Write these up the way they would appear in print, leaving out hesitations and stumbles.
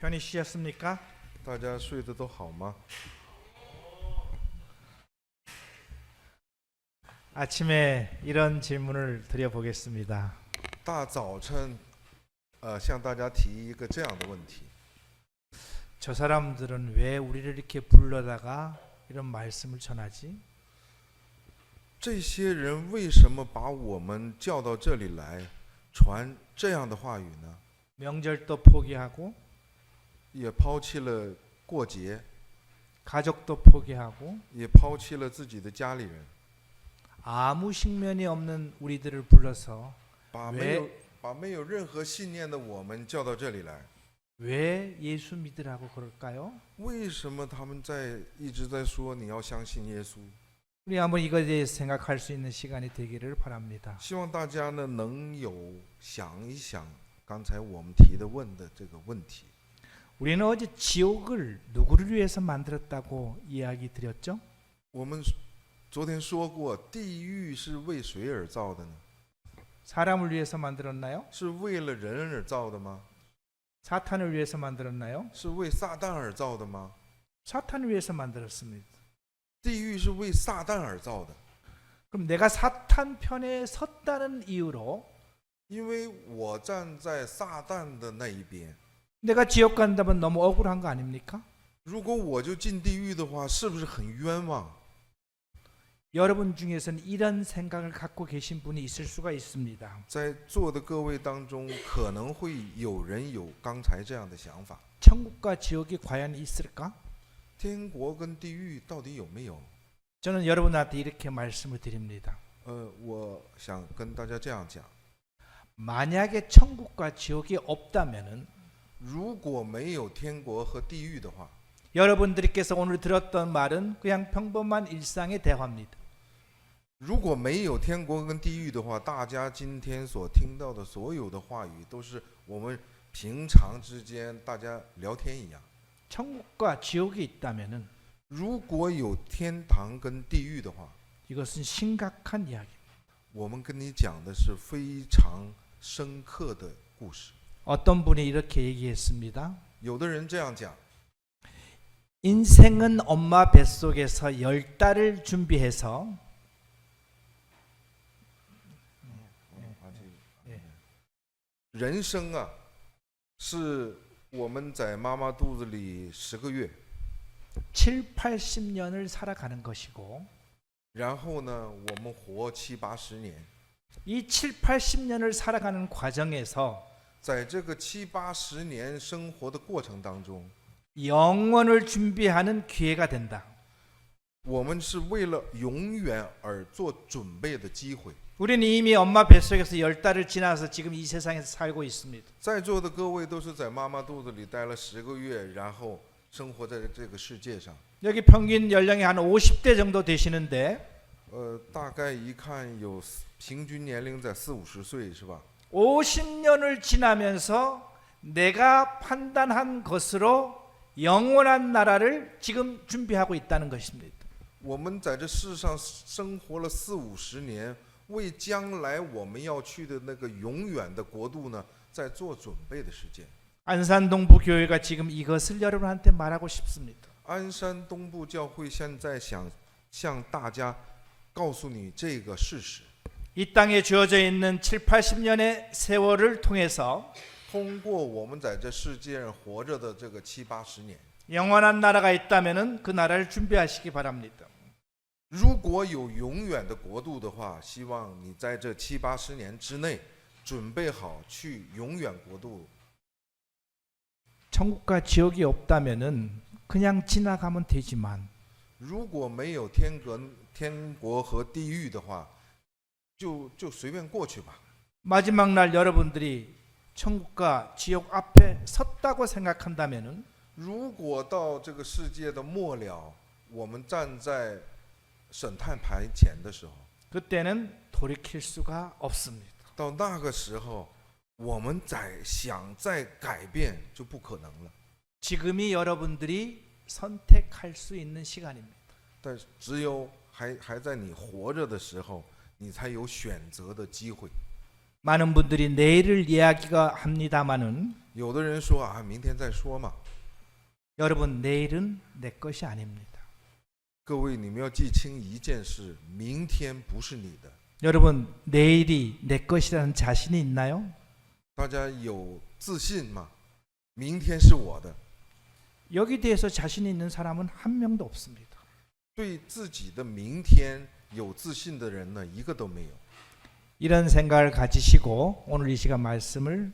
편히 쉬셨습니까? 大家睡得都好吗？ 아침에 이런 질문을 드려보겠습니다. 大早晨，向大家提一个这样的问题： 저 사람들은 왜 우리를 이렇게 불러다가 이런 말씀을 전하지? 这些人为什么把我们叫到这里来，传这样的话语呢？ 명절도 포기하고 也抛弃了过节， 가족도 포기하고 也抛弃了自己的家里人， 아무 식면이 없는 우리들을 불러서 把没有任何信念的我们叫到这里来。 왜 예수 믿으라고 그럴까요? 为什么他们一直在说你要相信耶稣？ 우리 한번 이거에 대해서 생각할 수 있는 시간이 되기를 바랍니다. 希望大家呢能有想一想刚才我们问的这个问题。 우리는 어제 지옥을 누구를 위해서 만들었다고 이야기 드렸죠? 我们昨天说过，地狱是为谁而造的呢？ 사람을 위해서 만들었나요? 是为了人而造的吗？ 사탄을 위해서 만들었나요? 是为撒旦而造的吗？ 사탄을 위해서 만들었습니다. 地狱是为撒旦而造的， 그럼 내가 사탄 편에 섰다는 이유로 因为我站在撒旦的那一边。 내가 지옥 간다면 너무 억울한 거 아닙니까? 如果我就进地狱的话，是不是很冤枉？ 여러분 중에서는 이런 생각을 갖고 계신 분이 있을 수가 있습니다. 在座的各位当中，可能会有人有刚才这样的想法： 천국과 지옥이 과연 있을까? 天国跟地狱到底有没有？ 저는 여러분한테 이렇게 말씀을 드립니다. 我想跟大家这样讲： 만약에 천국과 지옥이 없다면은 如果没有天国和地狱的话， 여러분들께서 오늘 들었던 말은 그냥 평범한 일상의 대화입니다. 如果没有天国跟地狱的话，大家今天所听到的所有的话语，都是我们平常之间大家聊天一样。 천국과 지옥이 있다면은 如果有天堂跟地狱的话， 이것은 심각한 이야기. 我们跟你讲的是非常深刻的故事。 어떤 분이 이렇게 얘기했습니다. 有的人这样讲： 인생은 엄마 뱃속에서 10달을 준비해서 예. 人生啊，是我们在妈妈肚子里10个月， 7, 80년을 살아가는 것이고 然后呢，我们活70、80年。 이 7, 80년을 살아가는 과정에서 在这个70、80年生活的过程当中， 영원을 준비하는 기회가 된다. 我们是为了永远而做准备的机会。 우리는 이미 엄마 뱃속에서 10달을 지나서 지금 이 세상에서 살고 있습니다. 在座的各位都是在妈妈肚子里待了10个月，然后生活在这个世界上。 여기 평균 연령이 한 50대 정도 되시는데 大概一看有平均年龄在40、50岁，是吧？ 50년을 지나면서 내가 판단한 것으로 영원한 나라를 지금 준비하고 있다는 것입니다. 我们在这世上生活了40、50年，为将来我们要去的那个永远的国度呢，在做准备的时间。 안산동부교회가 지금 이것을 여러분한테 말하고 싶습니다. 鞍山东部教会现在想向大家告诉你这个事实。 이 땅에 주어져 있는 7, 80년의 세월을 통해서 通过我们在这世界上活着的这个70、80年， 영원한 나라가 있다면은 그 나라를 준비하시기 바랍니다. 如果有永远的国度的话，希望你在这70、80年之内准备好去永远国度。 천국과 지옥이 없다면은 그냥 지나가면 되지만 如果没有天国和地狱的话，就随便过去吧。 마지막 날 여러분들이 천국과 지옥 앞에 섰다고 생각한다면은 如果到这个世界的末了，我们站在审判台前的时候， 그때는 돌이킬 수가 없습니다. 到那个时候，我们想再改变就不可能了。 지금이 여러분들이 선택할 수 있는 시간입니다. 但只有还在你活着的时候，你才有选择的机会。 많은 분들이 내일을 이야기가 합니다마는 有的人说啊，明天再说嘛。 여러분, 내일은 내 것이 아닙니다. 各位，你们要记清一件事：明天不是你的。 여러분, 내일이 내 것이라는 자신이 있나요? 大家有自信吗？明天是我的。 여기 대해서 자신 있는 사람은 한 명도 없습니다. 对自己的明天有自信的人呢，一个都没有。 이런 생각을 가지시고 오늘 이 시간 말씀을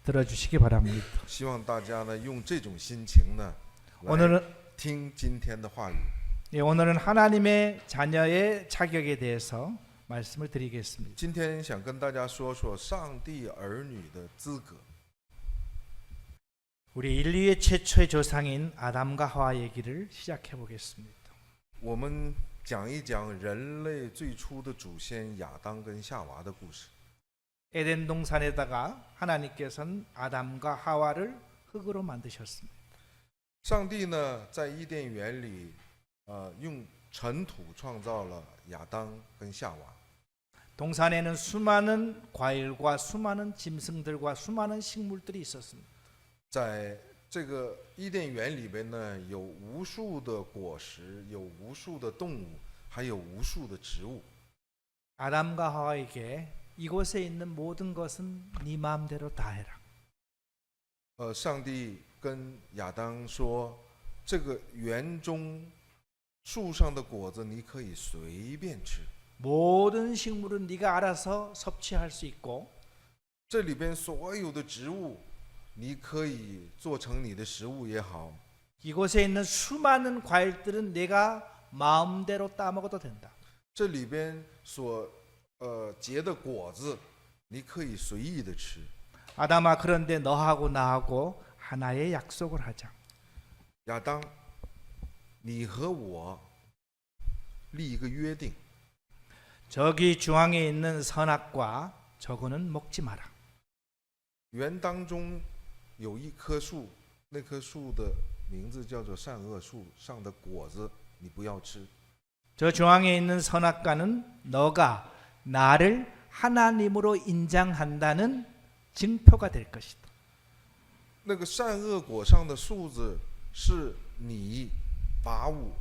들어주시기 바랍니다. 希望大家呢，用这种心情呢，来 오늘은 听今天的话语。 오늘은 하나님의 자녀의 자격에 대해서 말씀을 드리겠습니다. 今天想跟大家说说上帝儿女的资格。 우리 인류의 최초의 조상인 아담과 하와 얘기를 시작해 보겠습니다. 我们讲一讲人类最初的祖先亚当跟夏娃的故事。 에덴 동산에다가 하나님께서는 아담과 하와를 흙으로 만드셨습니다. 上帝呢，在伊甸园里，用尘土创造了亚当跟夏娃。 동산에는 수많은 과일과 수많은 짐승들과 수많은 식물들이 있었습니다. 在这个伊甸园里边呢，有无数的果实，有无数的动物，还有无数的植物。 아담과 하와에게 이곳에 있는 모든 것은 네 마음대로 다 해라. 上帝跟亚当说，这个园中树上的果子你可以随便吃， 모든 식물은 네가 알아서 섭취할 수 있고 这里边所有的植物，你可以做成你的食物也好， 이곳에 있는 수많은 과일들은 내가 마음대로 따먹어도 된다. 这里边所结的果子，你可以随意的吃。 아담아, 그런데 너하고 나하고 하나의 약속을 하자. 亚当，你和我立一个约定， 저기 중앙에 있는 선악과 저거는 먹지 마라. 园当中有一棵树，那棵树的名字叫做善恶树，上的果子你不要吃。 저 중앙에 있는 선악과는 너가 나를 하나님으로 인정한다는 증표가 될 것이다. 那个善恶果上的树子，是你把我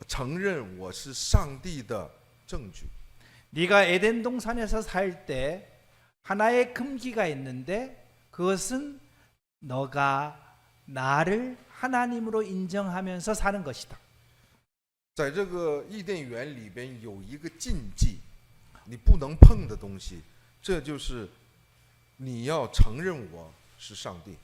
承认我是上帝的证据。 네가 에덴 동산에서 살 때 하나의 금기가 있는데 그것은 너가 나를 하나님으로 인정하면서 사는 것이다. 在这个伊甸园里边有一个禁忌，你不能碰的东西，这就是你要承认我是上帝。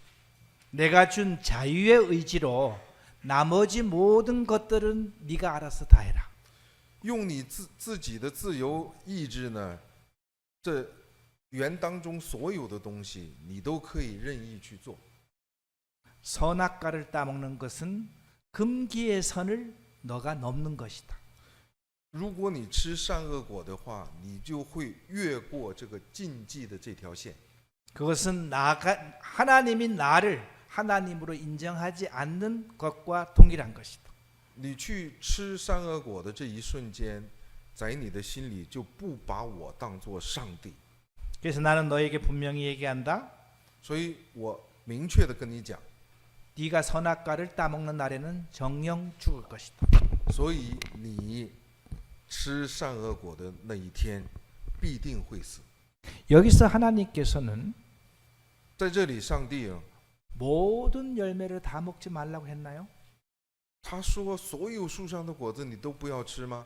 내가 준 자유의 의지로 나머지 모든 것들은 네가 알아서 다 해라. 用你自己的自由意志呢，这园当中所有的东西，你都可以任意去做。 선악과를 따먹는 것은 금기의 선을 너가 넘는 것이다. 如果你吃善恶果的话，你就会越过这个禁忌的这条线。 그것은 하나님이 나를 하나님으로 인정하지 않는 것과 동일한 것이다. 你去吃善恶果的这一瞬间，在你的心里就不把我当作上帝。 그래서 나는 너에게 분명히 얘기한다. 所以我明确的跟你讲， 네가 선악과를 따먹는 날에는 정령 죽을 것이다. 所以你吃善恶果的那一天，必定会死。 여기서 하나님께서는 在这里，上帝啊， 모든 열매를 다 먹지 말라고 했나요? 他说所有树上的果子你都不要吃吗？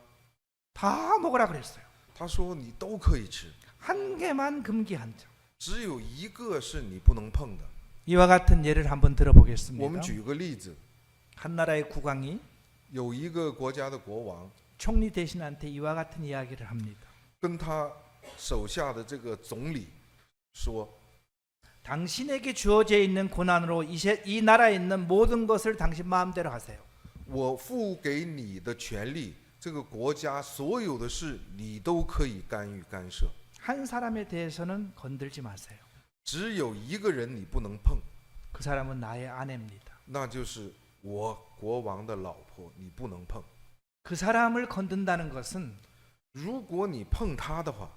다 먹으라 그랬어요. 他说你都可以吃， 한 개만 금기한 점. 只有一个是你不能碰的。 이와 같은 예를 한번 我们 들어보겠습니다. 举个例子， 한 나라의 국왕이 有一个国家的国王 총리 대신한테 이와 같은 이야기를 합니다. 跟他手下的这个总理说， 당신에게 주어져 있는 고난으로 이 나라에 있는 모든 것을 당신 마음대로 하세요. 我付给你的权利，这个国家所有的事你都可以干预干涉， 한 사람에 대해서는 건들지 마세요. 只有一个人你不能碰， 그 사람은 나의 아내입니다. 那就是我国王的老婆，你不能碰。 그 사람을 건든다는 것은 如果你碰她的话，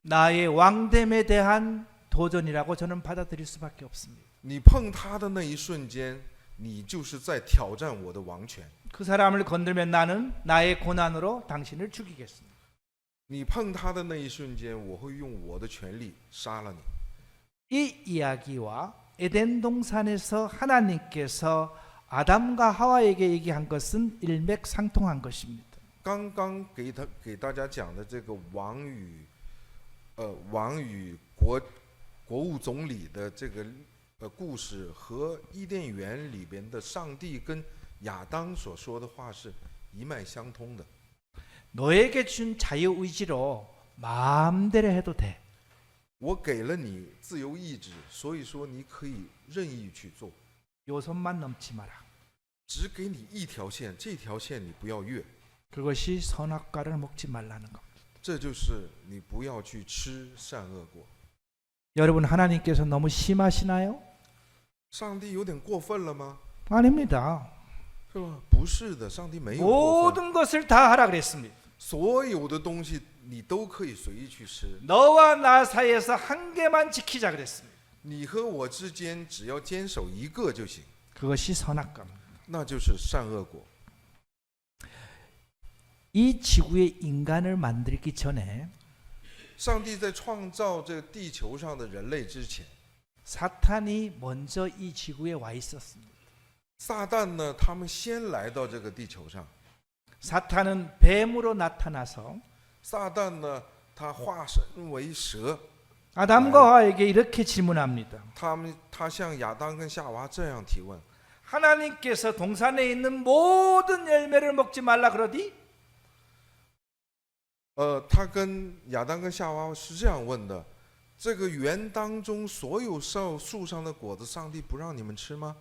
나의 왕됨에 대한 도전이라고 저는 받아들일 수밖에 없습니다. 你碰他的那一瞬间，你就是在挑战我的王权。 그 사람을 건들면 나는 나의 고난으로 당신을 죽이겠습니다. 你碰他的那一瞬间，我会用我的权力杀了你。 이 이야기와 에덴 동산에서 하나님께서 아담과 하와에게 얘기한 것은 일맥상통한 것입니다. 刚刚给大家讲的这个王与国务总理的这个故事，和伊甸园里边的上帝跟亚当所说的话是一脉相通的。 너에게 준 자유의지로 마음대로 해도 돼. 我给了你自由意志，所以说你可以任意去做， 요선만 넘지 마라. 只给你一条线，这条线你不要越， 그것이 선악과를 먹지 말라는 것. 这就是你不要去吃善恶果。 여러분 하나님께서 너무 심하시나요? 上帝有点过分了吗？ 아닙니다. 是吧？不是的，上帝没有过分， 모든 것을 다 하라 그랬습니다. 所有的东西你都可以随意去吃。 너와 나 사이에서 한 개만 지키자 그랬습니다. 你和我之间只要坚守一个就行， 그것이 선악과입니다. 那就是善恶果。 이 지구에 인간을 만들기 전에 上帝在创造这个地球上的人类之前， 사탄이 먼저 이 지구에 와 있었습니다. 撒旦呢，他们先来到这个地球上。 사탄은 뱀으로 나타나서 撒旦呢，他化身为蛇， 아담과 하와에게 이렇게 질문합니다. 他向亚当跟夏娃这样提问： 하나님께서 동산에 있는 모든 열매를 먹지 말라 그러디? 他跟亚当跟夏娃是这样问的：这个园当中所有树上的果子，上帝不让你们吃吗？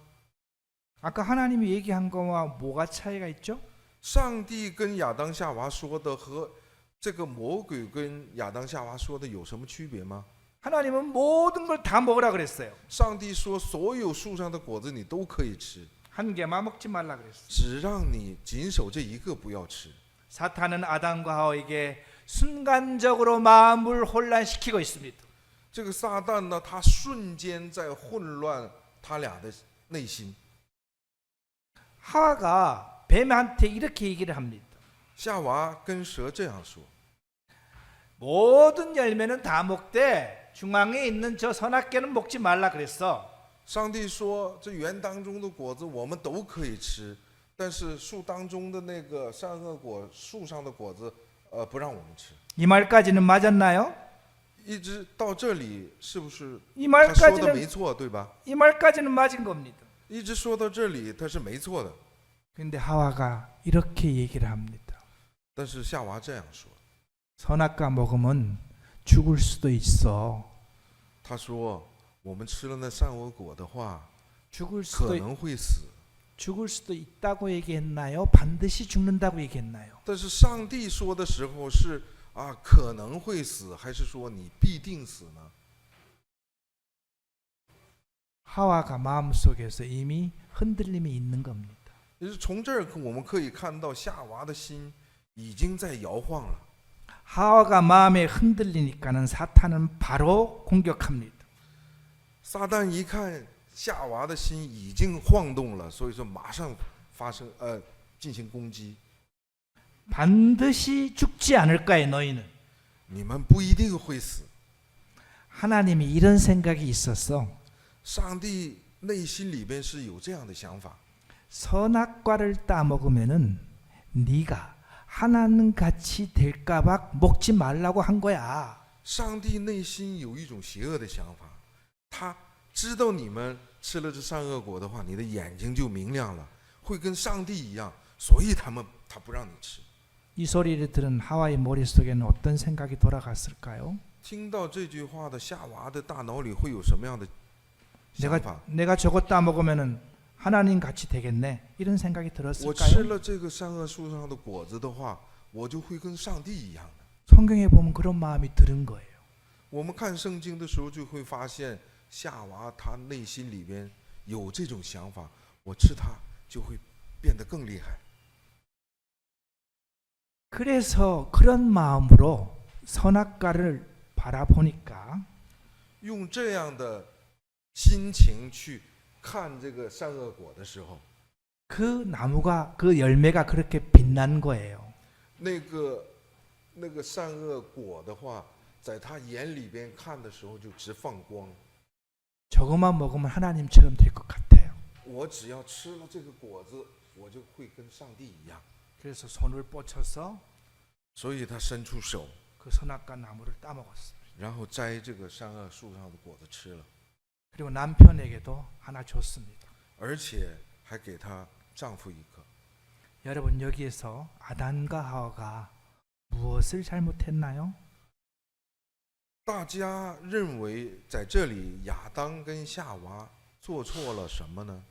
아까 하나님이 얘기한 거와 뭐가 차이가 있죠? 上帝跟亚当夏娃说的和这个魔鬼跟亚当夏娃说的有什么区别吗？ 하나님은 모든 걸 다 먹으라 그랬어요. 上帝说所有树上的果子你都可以吃， 한 개만 먹지 말라 그랬어요. 只让你谨守这一个不要吃。 사탄은 아담과 하와에게 순간적으로 마음을 혼란시키고 있습니다. 这个撒旦呢，他瞬间在混乱他俩的内心。 하와가 뱀한테 이렇게 얘기를 합니다. 夏娃跟蛇这样说： 모든 열매는 다 먹되 중앙에 있는 저 선악과는 먹지 말라 그랬어. 上帝说，这园当中的果子我们都可以吃，但是树当中的那个善恶果，树上的果子，不让我们吃。 이 말까지는 맞았나요? 一直到这里，是不是 이 他说的 말까지는 没错，对吧？ 이 말까지는 맞은 겁니다. 一直说到这里，他是没错的。 근데 하와가 이렇게 얘기를 합니다. 但是夏娃这样说， 선악과 먹으면 죽을 수도 있어. 他说我们吃了那善恶果的话， 죽을 可 수도 能会死。 죽을 수도 있다고 얘기했나요? 반드시 죽는다고 얘기했나요? 但是上帝说的时候是可能会死，还是说你必定死呢？ 하와가 마음속에서 이미 흔들림이 있는 겁니다. 就是从这儿我们可以看到夏娃的心已经在摇晃了。 하와가 마음에 흔들리니까는 사탄은 바로 공격합니다. 撒旦一看夏娃的心已经晃动了，所以说马上进行攻击。 반드시 죽지 않을까요, 너희는? 你们不一定会死。 하나님이 이런 생각이 있었어. 上帝内心里边是有这样的想法。 선악과를 따먹으면은 네가 하나님 같이 될까봐 먹지 말라고 한 거야. 上帝内心有一种邪恶的想法，他知道你们吃了这善恶果的话，你的眼睛就明亮了，会跟上帝一样，所以他不让你吃。 이 소리를 들은 하와의 머릿속에는 어떤 생각이 돌아갔을까요? 听到这句话的夏娃的大脑里会有什么样的想法？ 내가 저거 따먹으면은 하나님 같이 되겠네. 이런 생각이 我吃 들었을까요? 了这个善恶树上的果子的话，我就会跟上帝一样的。 성경에 보면 그런 마음이 들은 거예요. 我们看圣经的时候就会发现，夏娃她内心里边有这种想法，我吃它就会变得更厉害。 그래서 그런 마음으로 선악과를 바라보니까 用这样的心情去看这个善恶果的时候， 그 나무가 그 열매가 그렇게 빛난 거예요. 那个善恶果的话，在他眼里边看的时候就直放光。 저것만 먹으면 하나님처럼 될 것 같아요. 我只要吃了这个果子，我就会跟上帝一样。 그래서 손을 뻗쳐서 所以他伸出手， 그 선악과 나무를 따먹었어요. 然后摘这个善恶树上的果子吃了， 그리고 남편에게도 하나 줬습니다. 而且还给她丈夫一颗。 여러분 여기에서 아담과 하와가 무엇을 잘못했나요? 大家认为在这里亚当跟夏娃做错了什么呢？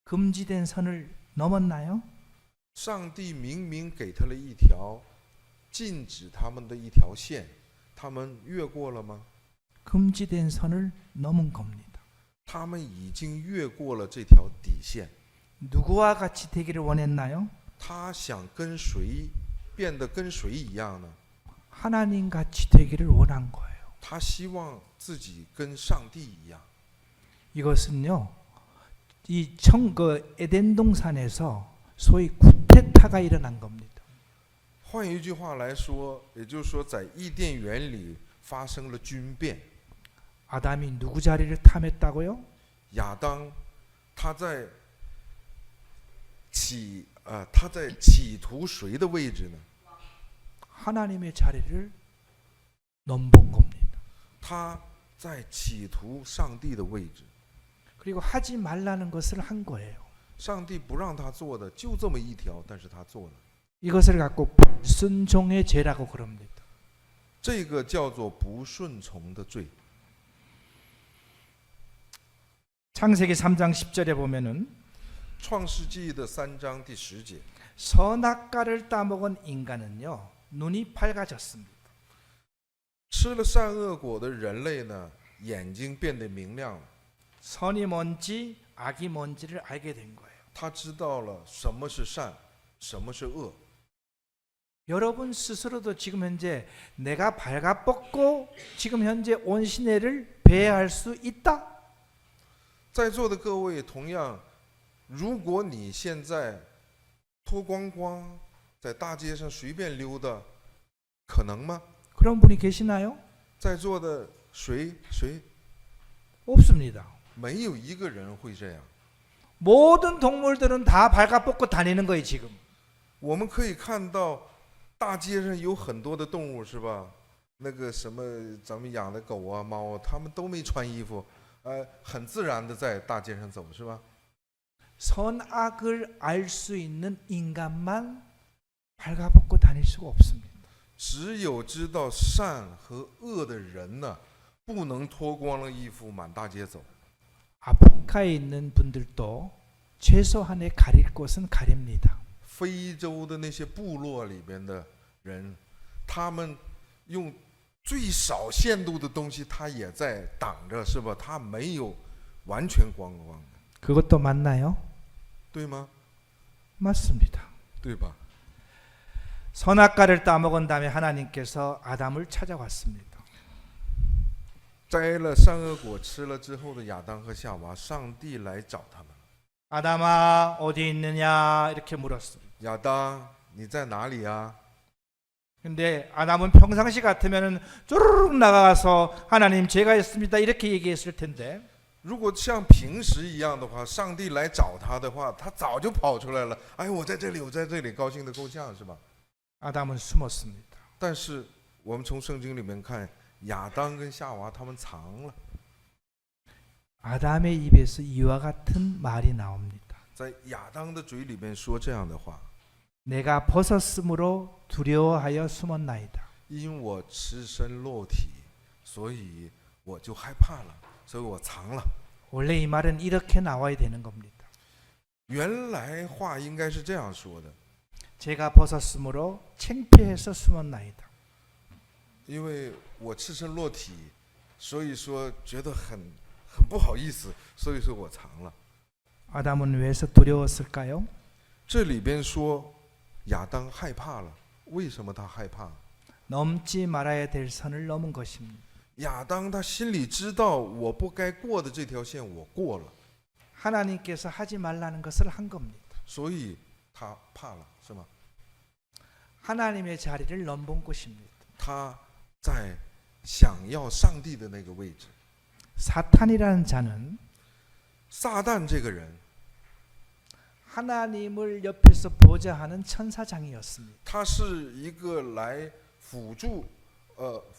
금지된 선을 넘었나요? 上帝明明给他了一条禁止他们的一条线，他们越过了吗？ 금지된 선을 넘은 겁니다. 他们已经越过了这条底线。 누구와 같이 되기를 원했나요? 他想跟谁变得跟谁一样呢？ 하나님 같이 되기를 원한 거예요. 他希望自己跟上帝一样。 이것은요, 그 에덴 동산에서 소위 구테타가 일어난 겁니다. 换一句话来说，也就是说，在伊甸园里发生了军变。 아담이 누구 자리를 탐했다고요? 亚当他在企图谁的位置呢？ 하나님의 자리를 넘본 겁니다. 他在企图上帝的位置。 그리고 하지 말라는 것을 한 거예요. 上帝不让他做的就这么一条，但是他做了。 이것을 갖고 불순종의 죄라고 그럽니다. 这个叫做不顺从的罪。 창세기 3장 10절에 보면은 创世纪的3章第10节， 선악과를 따먹은 인간은요, 눈이 밝아졌습니다. 吃了善恶果的人类呢，眼睛变得明亮了。 선이 뭔지 악이 뭔지를 알게 된 거예요. 他知道了什么是善，什么是恶。 여러분 스스로도 지금 현재 내가 발가벗고 지금 현재 온 시내를 배회할 수 있다? 在座的各位，同样，如果你现在脱光光在大街上随便溜达，可能吗？ 그런 분이 계시나요? 在座的谁 없습니다. 没有一个人会这样。 모든 동물들은 다 발가벗고 다니는 거예요 지금. 我们可以看到大街上有很多的动物，是吧？那个什么，咱们养的狗啊、猫啊，它们都没穿衣服，很自然的在大街上走，是吧？ 선악을 알 수 있는 인간만 발가벗고 다닐 수가 없습니다. 只有知道善和恶的人呢，不能脱光了衣服满大街走。 아프리카에 있는 분들도 최소한의 가릴 곳은 가립니다. 非洲的那些部落里边的人，他们用最少限度的东西，他也在挡着，是吧？他没有完全光光的， 그것도 맞나요? 对吗？ 맞습니다. 对吧？ 선악과를 따먹은 다음에 하나님께서 아담을 찾아왔습니다. 摘了善恶果吃了之后的亚当和夏娃，上帝来找他们。 아담아 어디 있느냐 이렇게 물었습니다. 亚当，你在哪里啊？ 근데 아담은 평상시 같으면은 쪼르륵 나가서 하나님 제가 있습니다 이렇게 얘기했을 텐데 如果像平时一样的话，上帝来找他的话，他早就跑出来了。哎，我在这里，我在这里，高兴的够呛，是吧？ 아담은 숨었습니다. 但是我们从圣经里面看，亚当跟夏娃他们藏了。 아담의 입에서 이와 같은 말이 나옵니다. 在亚当的嘴里面说这样的话： 내가 벗었으므로 두려워하여 숨었나이다. 因我赤身裸体，所以我就害怕了，所以我藏了。 원래 이 말은 이렇게 나와야 되는 겁니다. 原来话应该是这样说的： 제가 벗었으므로 창피해서 숨었나이다. 因为我赤身裸体，所以说觉得很不好意思，所以说我藏了。 아담은 왜서 두려웠을까요? 这里边说亚当害怕了，为什么他害怕？ 넘지 말아야 될 선을 넘은 것입니다. 亚当他心里知道我不该过的这条线我过了， 하나님께서 하지 말라는 것을 한 겁니다. 所以他怕了，是吗？ 하나님의 자리를 넘본 것입니다. 他在想要上帝的那个位置。 사탄이라는 자는 撒旦这个人， 하나님을 옆에서 보좌하는 천사장이었습니다. 他是一个来辅助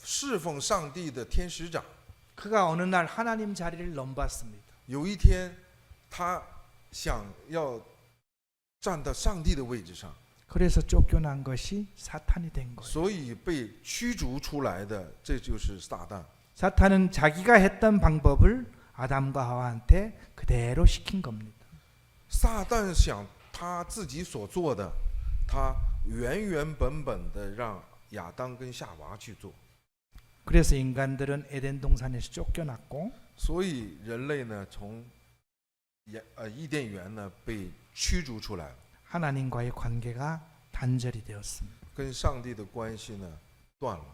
侍奉上帝的天使长。 그가 어느 날 하나님 자리를 넘봤습니다. 有一天，他想要站到上帝的位置上， 그래서 쫓겨난 것이 사탄이 된 거예요. 所以被驱逐出来的，这就是撒旦。 사탄은 자기가 했던 방법을 아담과 하와한테 그대로 시킨 겁니다. 撒旦想他自己所做的，他原原本本的让亚当跟夏娃去做， 그래서 인간들은 에덴 동산에서 쫓겨났고 所以人类呢从伊甸园呢被驱逐出来了， 하나님과의 관계가 단절이 되었습니다. 跟上帝的关系呢断了。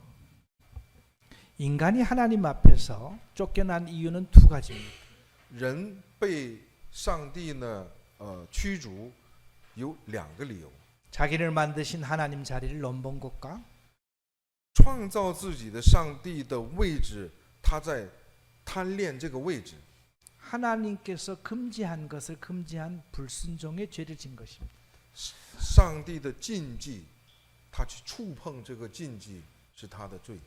인간이 하나님 앞에서 쫓겨난 이유는 두 가지입니다. 人被上帝呢驱逐有两个理由： 자기를 만드신 하나님 자리를 넘본 것과 创造自己的上帝的位置，他在贪恋这个位置； 하나님께서 금지한 것을 금지한 불순종의 죄를 진 것입니다. 上帝的禁忌，他去触碰这个禁忌是他的罪。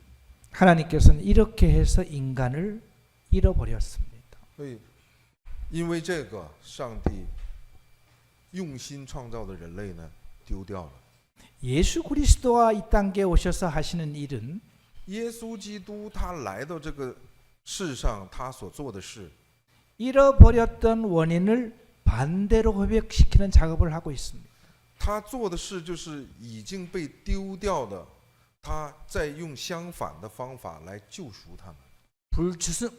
하나님께서는 이렇게 해서 인간을 잃어버렸습니다. 所以，因为这个，上帝用心创造的人类呢丢掉了。 예수 그리스도와 이 땅에 오셔서 하시는 일은 耶稣基督他来到这个世上，他所做的事， 잃어버렸던 원인을 반대로 회복시키는 작업을 하고 있습니다. 他做的事就是已经被丢掉的，他在用相反的方法来救赎他们。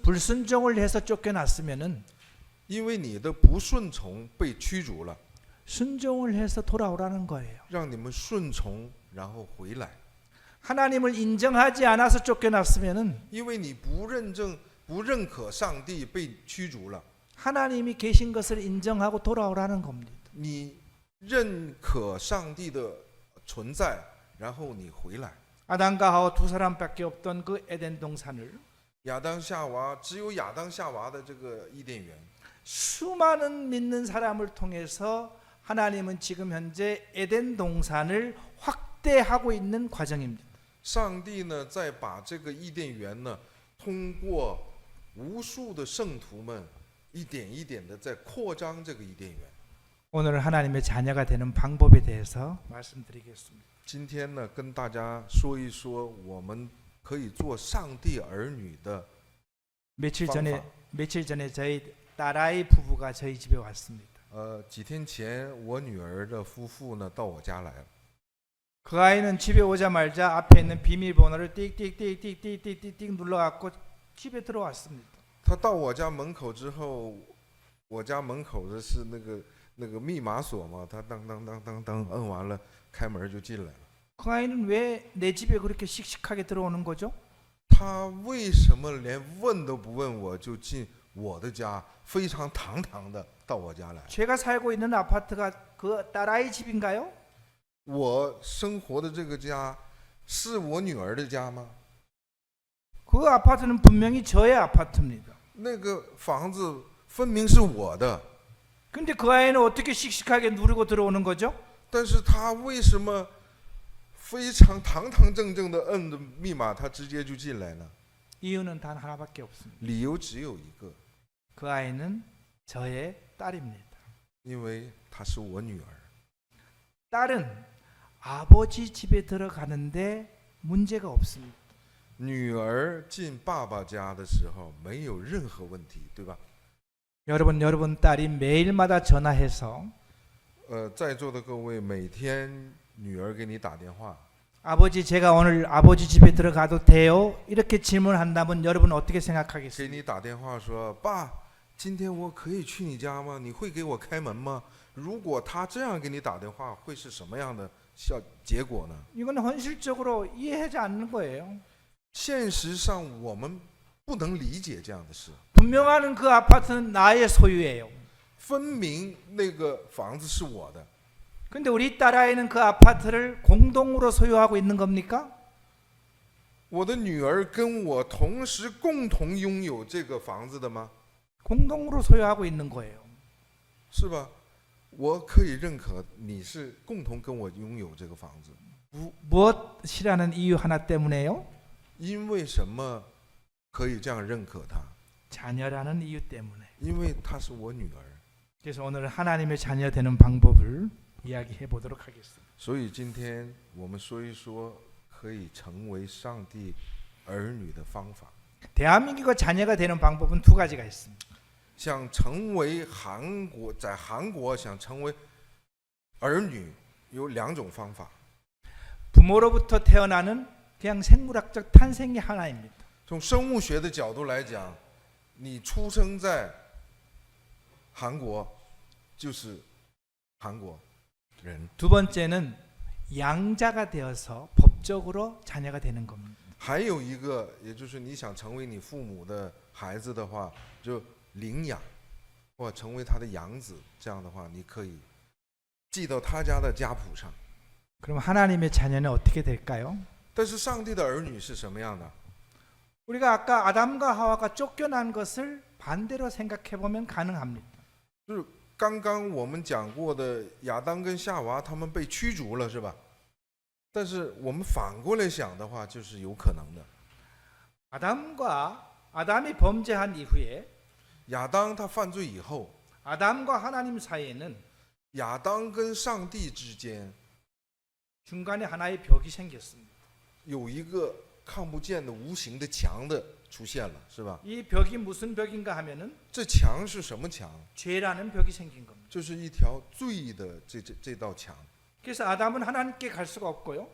불순종을 해서 쫓겨났으면은 因为你的不顺从被驱逐了， 순종을 해서 돌아오라는 거예요. 让你们顺从，然后回来。 하나님을 인정하지 않아서 쫓겨났으면은 因为你不认可上帝，被驱逐了。 하나님이 계신 것을 인정하고 돌아오라는 겁니다. 你认可上帝的存在，然后你回来。 아담과 하와 두 사람밖에 없던 그 에덴 동산을 亚当夏娃只有亚当夏娃的这个伊甸园， 수많은 믿는 사람을 통해서 하나님은 지금 현재 에덴 동산을 확대하고 있는 과정입니다. 上帝呢在把这个伊甸园呢，通过无数的圣徒们一点一点的在扩张这个伊甸园。 오늘 하나님의 자녀가 되는 방법에 대해서 말씀드리겠습니다. 今天呢，跟大家说一说我们可以做上帝儿女的 며칠 方法。 전에 저희 딸아이 부부가 저희 집에 왔습니다. 几天前，我女儿的夫妇呢到我家来了。 그 아이는 집에 오자마자 앞에 있는 비밀번호를 띡띡띡띡띡띡띡 눌러갖고 집에 들어왔습니다. 他到我家门口之后，我家门口的是那个密码锁嘛，他当当当当当摁完了，开门就进来了。 그 아이는 왜 내 집에 그렇게 씩씩하게 들어오는 거죠? 他为什么连问都不问我就进我的家，非常堂堂的到我家来？ 제가 살고 있는 아파트가 그 딸아이 집인가요? 我生活的这个家是我女儿的家吗？ 그 아파트는 분명히 저의 아파트입니다. 那个房子分明是我的， 근데 그 아이는 어떻게 씩씩하게 누르고 들어오는 거죠? 但是他为什么非常堂堂正正的摁着密码，他直接就进来呢？ 이유는 단 하나밖에 없습니다. 理由只有一个， 그 아이는 저의 딸입니다. 因为她是我女儿。 딸은 아버지 집에 들어가는데 문제가 없습니다. 女儿进爸爸家的时候没有任何问题，对吧？ 여러분 딸이 매일마다 전화해서 在座的各位，每天女儿给你打电话， 아버지 제가 오늘 아버지 집에 들어가도 돼요? 이렇게 질문한다면 여러분 어떻게 给 생각하겠습니까? 你打电话说：“爸，今天我可以去你家吗？你会给我开门吗？”如果他这样给你打电话，会是什么样的结果呢？ 이건 현실적으로 이해하지 않는 거예요. 现实上我们不能理解这样的事。 분명한 그 아파트는 나의 소유예요. 分明那个房子是我的， 근데 우리 딸아이는 그 아파트를 공동으로 소유하고 있는 겁니까? 我的女儿跟我同时共同拥有这个房子的吗？ 공동으로 소유하고 있는 거예요. 是吧？我可以认可你是共同跟我拥有这个房子， 무엇이라는 이유 하나 때문에요? 因为什么可以这样认可她？ 자녀라는 이유 때문에. 因为她是我女儿。 그래서 오늘 하나님의 자녀 되는 방법을 이야기해 보도록 하겠습니다. 所以今天我们说一说可以成为上帝儿女的方法。 대한민국의 자녀가 되는 방법은 두 가지가 있습니다. 想成为在韩国想成为儿女有两种方法。 부모로부터 태어나는 그냥 생물학적 탄생이 하나입니다. 从生物学的角度来讲，你出生在韩国就是韩国人。 두 번째는 양자가 되어서 법적으로 자녀가 되는 겁니다. 还有一个，也就是你想成为你父母的孩子的话，就领养或成为他的养子，这样的话你可以记到他家的家谱上。 그럼 하나님의 자녀는 어떻게 될까요? 但是上帝的儿女是什么样的？ 우리가 아까 아담과 하와가 쫓겨난 것을 반대로 생각해 보면 가능합니다. 就是刚刚我们讲过的亚当跟夏娃他们被驱逐了，是吧？但是我们反过来想的话，就是有可能的。 아담이 범죄한 이후에 亚当他犯罪以后， 아담과 하나님 사이에는 亚当跟上帝之间 중간에 하나의 벽이 생겼습니다. 有一个看不见的无形的墙的出现了，是吧？ 이 벽이 무슨 벽인가 하면은 这墙是什么墙？ 죄라는 벽이 생긴 겁니다. 就是一条罪的这道墙。 그래서 아담은 하나님께 갈 수가 없고요.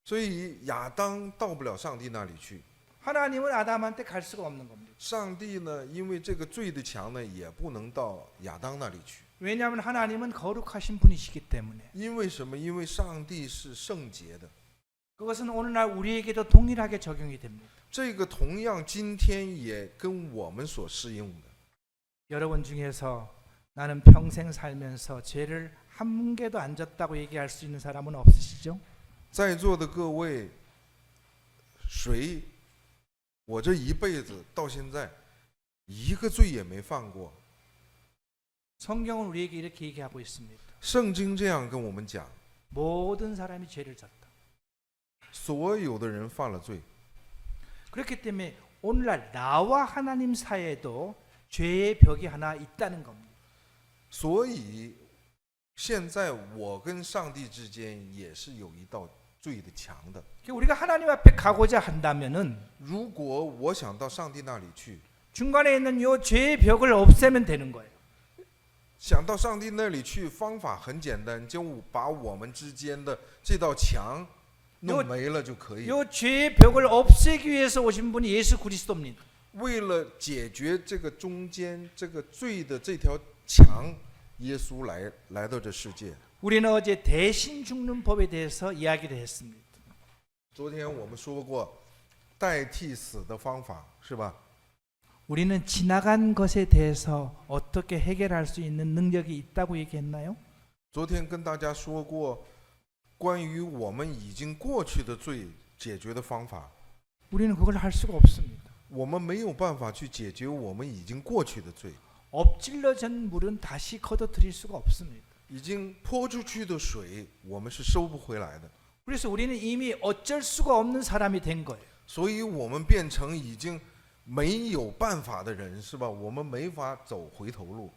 所以亚当到不了上帝那里去， 하나님은 아담한테 갈 수가 없는 겁니다. 上帝呢，因为这个罪的墙呢，也不能到亚当那里去。 왜냐하면 하나님은 거룩하신 분이시기 때문에. 因为什么？因为上帝是圣洁的。 그것은 오늘날 우리에게도 동일하게 적용이 됩니다. 这个同样今天也跟我们所适用的。 여러분 중에서 나는 평생 살면서 죄를 한 개도 안 졌다고 얘기할 수 있는 사람은 없으시죠? 在座的各位，谁？我这一辈子到现在，一个罪也没犯过。 성경은 우리에게 이렇게 얘기하고 있습니다. 圣经这样跟我们讲， 모든 사람이 죄를 졌다. 所有的人犯了罪。 그렇기 때문에 오늘날 나와 하나님 사이에도 죄의 벽이 하나 있다는 겁니다. 所以现在我跟上帝之间也是有一道罪的墙的。 우리가 하나님 앞에 가고자 한다면은 如果我想到上帝那里去， 중간에 있는 요 죄의 벽을 없애면 되는 거예요. 想到上帝那里去，方法很简单，就把我们之间的这道墙弄没了就可以。 요 죄의 벽을 없애기 위해서 오신 분이 예수 그리스도입니다. 为了解决这个中间这个罪的这条墙，耶稣来到这世界。 우리는 어제 대신 죽는 법에 대해서 이야기를 했습니다. 昨天我们说过代替死的方法，是吧？ 우리는 지나간 것에 대해서 어떻게 해결할 수 있는 능력이 있다고 얘기했나요? 昨天跟大家说过关于我们已经过去的罪解决的方法。 우리는 그걸 할 수가 없습니다. 我们没有办法去解决我们已经过去的罪。 엎질러진 물은 다시 걷어들일 수가 없습니다. 已经泼出去的水，我们是收不回来的。 그래서 우리는 이미 어쩔 수가 없는 사람이 된 거예요. 所以我们变成已经没有办法的人，是吧？我们没法走回头路。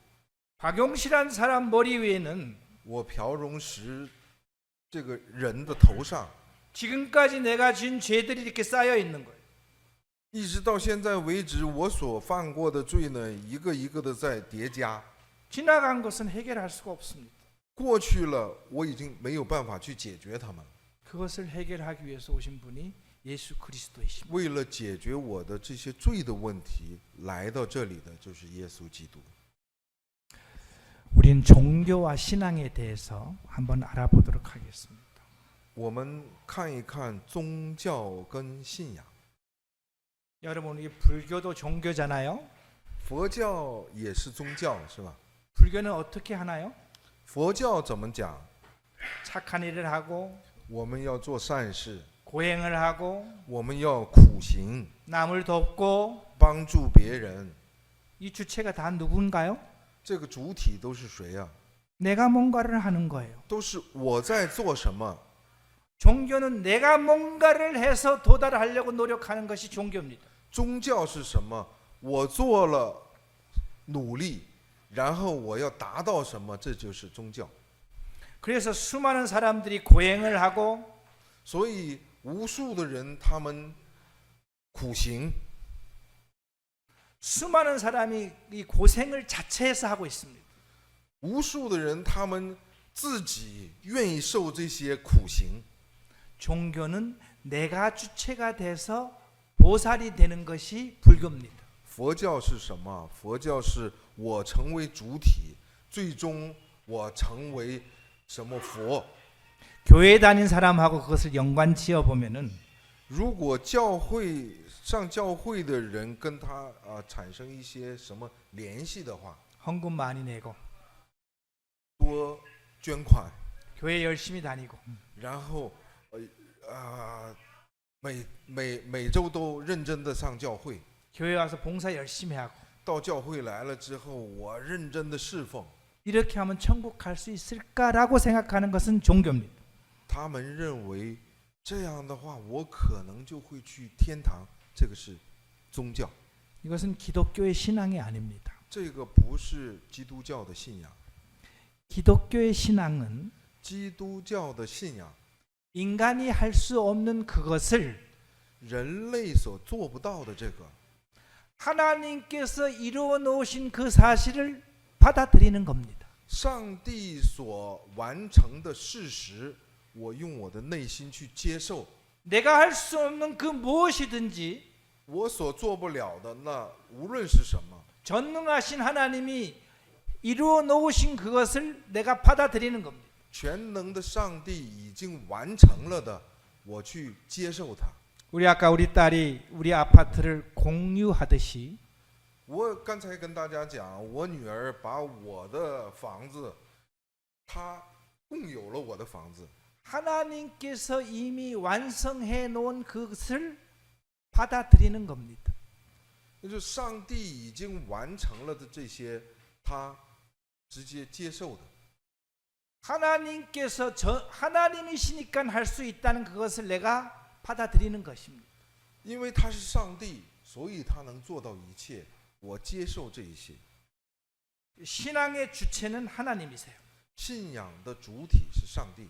박용실한 사람 머리 위에는 我朴荣石这个人的头上， 지금까지 내가 진 죄들이 이렇게 쌓여 있는 거예요. 一直到现在为止，我所犯过的罪呢，一个一个的在叠加。 지나간 것은 해결할 수가 없습니다. 过去了，我已经没有办法去解决它们。 그것을 해결하기 위해서 오신 분이 예수 그리스도이십니다. 为了解决我的这些罪的问题，来到这里的就是耶稣基督。 우린 종교와 신앙에 대해서 한번 알아보도록 하겠습니다. 我们看一看宗教跟信仰。 여러분 우리 불교도 종교잖아요. 佛教也是宗教，是吧？ 불교는 어떻게 하나요? 佛教怎么讲？ 착한 일을 하고 我们要做善事， 고행을 하고 我们要苦行， 남을 돕고 帮助别人。 이 주체가 다 누군가요? 这个主体都是谁呀、 내가 뭔가를 하는 거예요. 都是我在做什么。 종교는 내가 뭔가를 해서 도달하려고 노력하는 것이 종교입니다. 宗教是什么？我做了努力，然后我要达到什么，这就是宗教。 그래서 수많은 사람들이 고행을 하고 所以无数的人他们苦行， 수많은 사람이 이 고생을 자체해서 하고 있습니다. 无数的人他们自己愿意受这些苦行。 종교는 내가 주체가 돼서 보살이 되는 것이 불교입니다. 佛教是什么？佛教是我成为主体，最终我成为什么佛？ 교회 다닌 사람하고 그것을 연관지어 보면은 如果教会上教会的人跟他产生一些什么联系的话， 헌금 많이 내고 多捐款， 교회 열심히 다니고 然后每周都认真的上教会， 교회 와서 봉사 열심히 하고 到教会来了之后，我认真的侍奉。 이렇게 하면 천국 갈 수 있을까라고 생각하는 것은 종교입니다. 他们认为这样的话，我可能就会去天堂，这个是宗教， 이것은 기독교의 신앙이 아닙니다. 这个不是基督教的信仰。 기독교의 신앙은 基督教的信仰， 인간이 할 수 없는 그것을 人类所做不到的这个， 하나님께서 이루어 놓으신 그 사실을 받아들이는 겁니다. 上帝所完成的事实，我用我的内心去接受。 내가 할 수 없는 그 무엇이든지 我所做不了的，那无论是什么， 전능하신 하나님이 이루어 놓으신 그것을 내가 받아들이는 겁니다. 全能的上帝已经完成了的，我去接受它。 우리 아까 우리 딸이 우리 아파트를 공유하듯이 我刚才跟大家讲，我女儿把我的房子，她共有了我的房子， 하나님께서 이미 완성해 놓은 그것을 받아들이는 겁니다. 那就是上帝已经完成了的这些，她直接接受的。 하나님께서 하나님이시니까 할 수 있다는 그것을 내가 받아들이는 것입니다. 因为他是上帝，所以他能做到一切。我接受这一切。 신앙의 주체는 하나님이세요. 信仰的主体是上帝，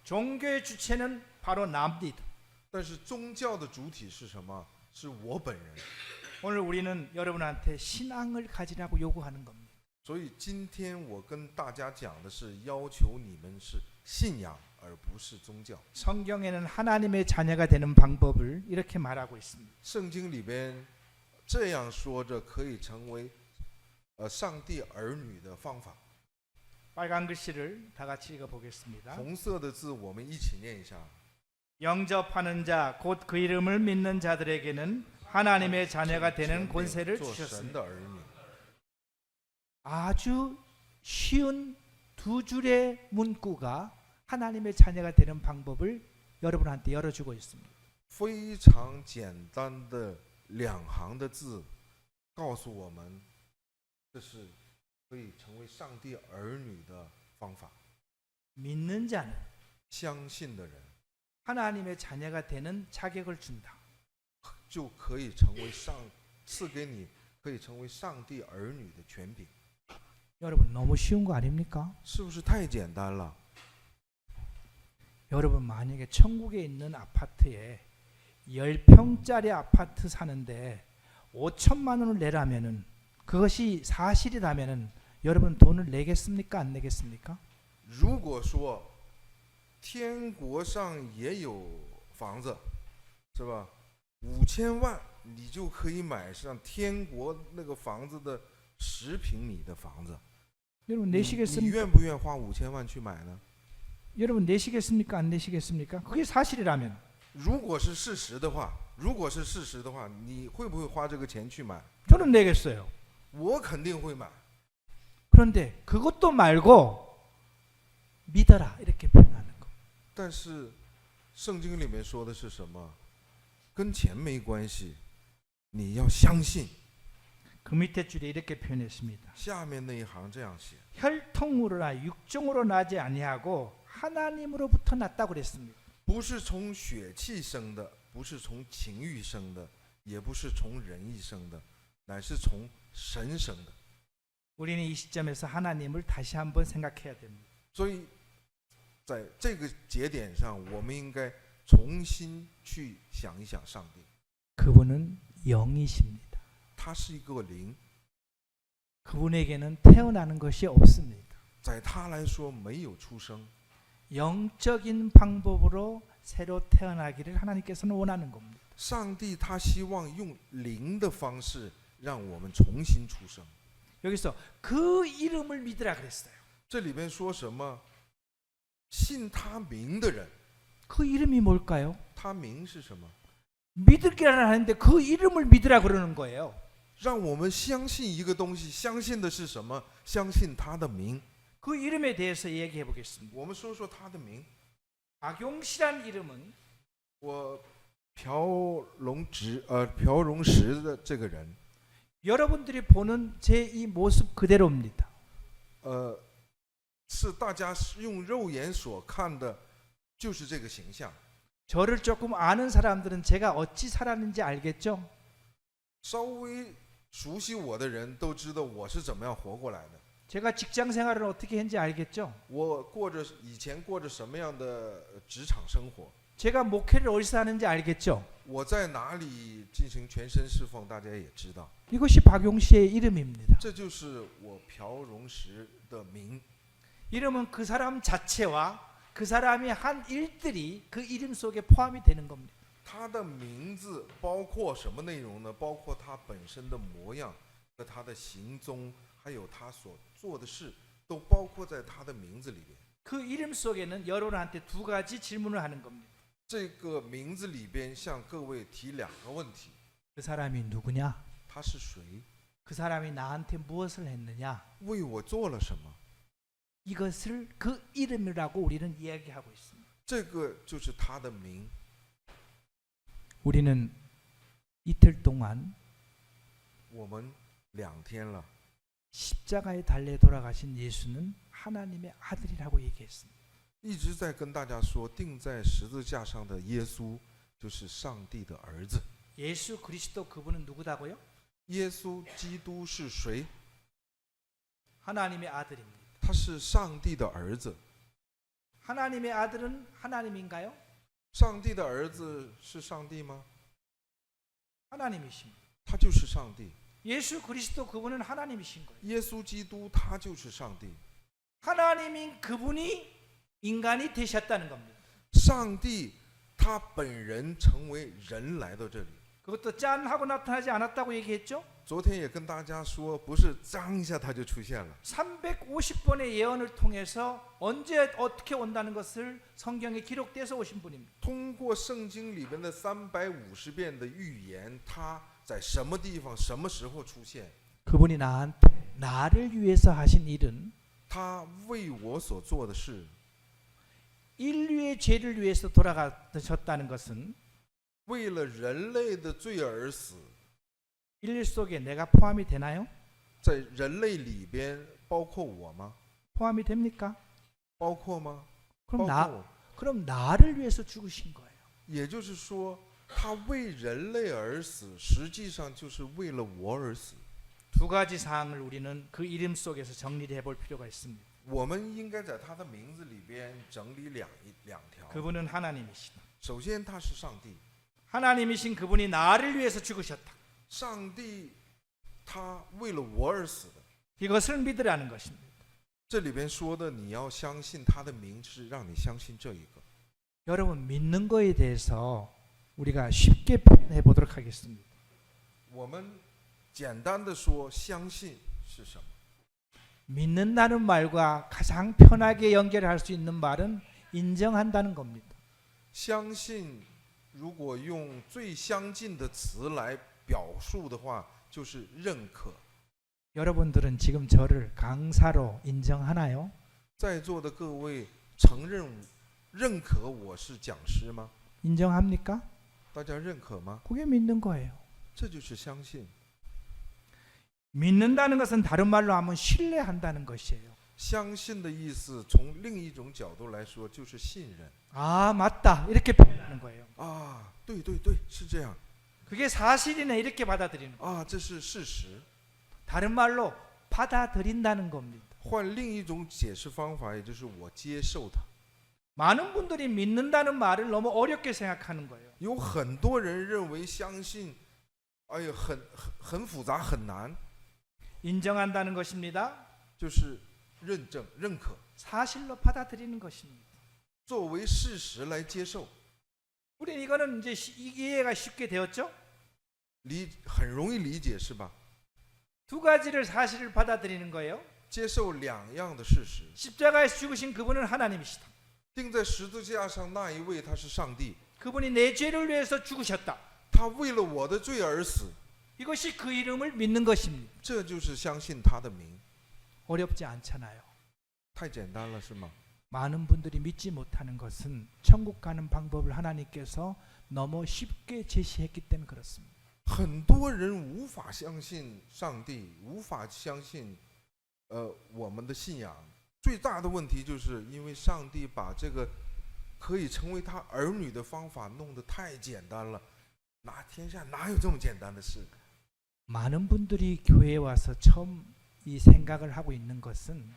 종교의 주체는 바로 납니다. 但是宗教的主体是什么？是我本人。 오늘 우리는 여러분한테 신앙을 가지라고 요구하는 겁니다. 所以今天我跟大家讲的是，要求你们是信仰，而不是宗教。 성경에는 하나님의 자녀가 되는 방법을 이렇게 말하고 있습니다. 圣经里边这样说着，可以成为上帝儿女的方法。 빨간 글씨를 다 같이 읽어보겠습니다. 红色的字我们一起念一下。 영접하는 자, 곧 그 이름을 믿는 자들에게는 하나님의 자녀가 되는 권세를 做神 주셨습니다. 的儿女。 아주 쉬운 두 줄의 문구가 하나님의 자녀가 되는 방법을 여러분한테 열어주고 있습니다. 非常简单的两行的字，告诉我们，这是可以成为上帝儿女的方法。 믿는 자는 相信的人 하나님의 자녀가 되는 자격을 준다. 就可以成为赐给你，可以成为上帝儿女的权柄。 여러분 너무 쉬운 거 아닙니까? 是不是太简单了？ 여러분 만약에 천국에 있는 아파트에 10평짜리 아파트 사는데 5천만 원을 내라면은 그것이 사실이라면은 여러분 돈을 내겠습니까? 안 내겠습니까? 如果说天国上也有房子，是吧？5000万你就可以买上天国那个房子的10平米的房子。 여러분 你 내시겠습니까? 愿不愿花5000万去买呢？ 여러분 내시겠습니까? 안 내시겠습니까? 그게 사실이라면 如果是事实的话，你会不会花这个钱去买？ 저는 내겠어요. 我肯定会买。 그런데 그것도 말고 믿어라 이렇게 표현하는 거. 但是圣经里面说的是什么？跟钱没关系，你要相信。 그 밑에 줄에 이렇게 표현했습니다. 下面那一行这样写： 혈통으로나 육종으로 나지 아니하고 하나님으로부터 났다고 그랬습니다. 不是从血气生的，不是从情欲生的，也不是从人意生的，乃是从神生的。 우리는 이 시점에서 하나님을 다시 한번 생각해야 됩니다. 所以在这个节点上，我们应该重新去想一想上帝。 그분은 영이십니다. 他是一个灵， 그분에게는 태어나는 것이 없습니다. 在他来说没有出生， 영적인 방법으로 새로 태어나기를 하나님께서는 원하는 겁니다. 上帝他希望用灵的方式让我们重新出生。 여기서 그 이름을 믿으라 그랬어요. 这里边说什么？信他名的人， 그 이름이 뭘까요? 他名是什么？ 믿으기라 하는데 그 이름을 믿으라 그러는 거예요. 让我们相信一个东西，相信的是什么？相信他的名。 그 이름에 대해서 얘기해 보겠습니다. 我们说说他的名。 박용시란 이름은 我朴荣石的这个人， 여러분들이 보는 제 이 모습 그대로입니다. 是大家用肉眼所看的，就是这个形象。 저를 조금 아는 사람들은 제가 어찌 살았는지 알겠죠? 稍微熟悉我的人都知道我是怎么样活过来的。 제가 직장 생활을 어떻게 했는지 알겠죠? 我以前过着什么样的职场生活？ 제가 목회를 어디서 하는지 알겠죠? 我在哪里进行全身侍奉？大家也知道， 이것이 박용시의 이름입니다. 这就是我朴荣石的名。 이름은 그 사람 자체와 그 사람이 한 일들이 그 이름 속에 포함이 되는 겁니다. 他的名字包括什么内容呢？包括他本身的模样和他的行踪，还有他所做的事，都包括在他的名字里边。 그 이름 속에는 여러분한테 두 가지 질문을 하는 겁니다. 这个名字里边向各位提两个问题： 그 사람이 누구냐? 他是谁？ 그 사람이 나한테 무엇을 했느냐? 为我做了什么？ 이것을 그 이름이라고 우리는 이야기하고 있습니다. 这个就是他的名。 우리는 이틀 동안 我们2天了， 십자가에 달려 돌아가신 예수는 하나님의 아들이라고 얘기했습니다. 一直在跟大家说，钉在十字架上的耶稣就是上帝的儿子。 예수 그리스도 그분은 누구다고요? 耶稣基督是谁？ 하나님의 아들입니다. 他是上帝的儿子。 하나님의 아들은 하나님인가요? 上帝的儿子是上帝吗？ 하나님이십니다. 他就是上帝。 예수 그리스도 그분은 하나님이신 거예요. 耶稣基督他就是上帝。 하나님인 그분이 인간이 되셨다는 겁니다. 上帝他本人成为人来到这里。 그것도 짠 하고 나타나지 않았다고 얘기했죠? 昨天也跟大家说，不是张一下他就出现了。 350번의 예언을 통해서 언제 어떻게 온다는 것을 성경에 기록돼서 오신 분입니다. 通过圣经里边的350遍的预言，他在什么地方、什么时候出现？ 그분이 나를 위해서 하신 일은 他为我所做的事， 인류의 죄를 위해서 돌아가셨다는 것은 为了人类的罪而死。 인류 속에 내가 포함이 되나요? 在人类里边包括我吗？ 포함이 됩니까? 包括吗？ 그럼 包括我。 그럼 나를 위해서 죽으신 거예요. 也就是说，他为人类而死，实际上就是为了我而死。 두 가지 사항을 우리는 그 이름 속에서 정리를 해볼 필요가 있습니다. 我们应该在他的名字里边整理两条。 그분은 하나님이시다. 首先，他是上帝， 하나님이신 그분이 나를 위해서 죽으셨다. 上帝他为了我而死的。 이것을 믿으라는 것입니다. 这里边说的，你要相信他的名，是让你相信这一个。 여러분 믿는 거에 대해서 우리가 쉽게 표현해 보도록 하겠습니다. 我们简单的说，相信是什么？ 믿는다는 말과 가장 편하게 연결할 수 있는 말은 인정한다는 겁니다. 相信如果用最相近的词来表述的话，就是认可。 여러분들은 지금 저를 강사로 인정하나요? 在座的各位认可我是讲师吗？ 인정합니까? 大家认可吗？ 그게 믿는 거예요. 这就是相信。 믿는다는 것은 다른 말로 하면 신뢰한다는 것이에요. 相信的意思，从另一种角度来说，就是信任。 아, 맞다. 이렇게 표현하는 거예요. 啊，对对对，是这样。 그게 사실이네 이렇게 받아들이는 거예요. 啊，这是事实。 다른 말로 받아들인다는 겁니다. 换另一种解释方法，也就是我接受它。 많은 분들이 믿는다는 말을 너무 어렵게 생각하는 거예요. 有很多人认为相信，哎呀，很复杂很难， 인정한다는 것입니다. 就是认证认可， 사실로 받아들이는 것입니다. 作为事实来接受， 우리 이거는 이제 이해가 쉽게 되었죠? 很容易理解是吧？ 두 가지를 사실을 받아들이는 거예요. 接受两样的事实。 십자가에서 죽으신 그분은 하나님이시다. 钉在十字架上那一位他是上帝， 그분이 내 죄를 위해서 죽으셨다. 他为了我的罪而死， 이것이 그 이름을 믿는 것입니다. 这就是相信他的名。 어렵지 않잖아요. 太简单了是吗？ 많은 분들이 믿지 못하는 것은 천국 가는 방법을 하나님께서 너무 쉽게 제시했기 때문에 그렇습니다. 很多人无法相信上帝，无法相信我们的信仰。最大的问题就是因为上帝把这个可以成为他儿女的方法弄得太简单了，天下哪有这么简单的事？ 많은 분들이 교회에 와서 처음 이 생각을 하고 있는 것은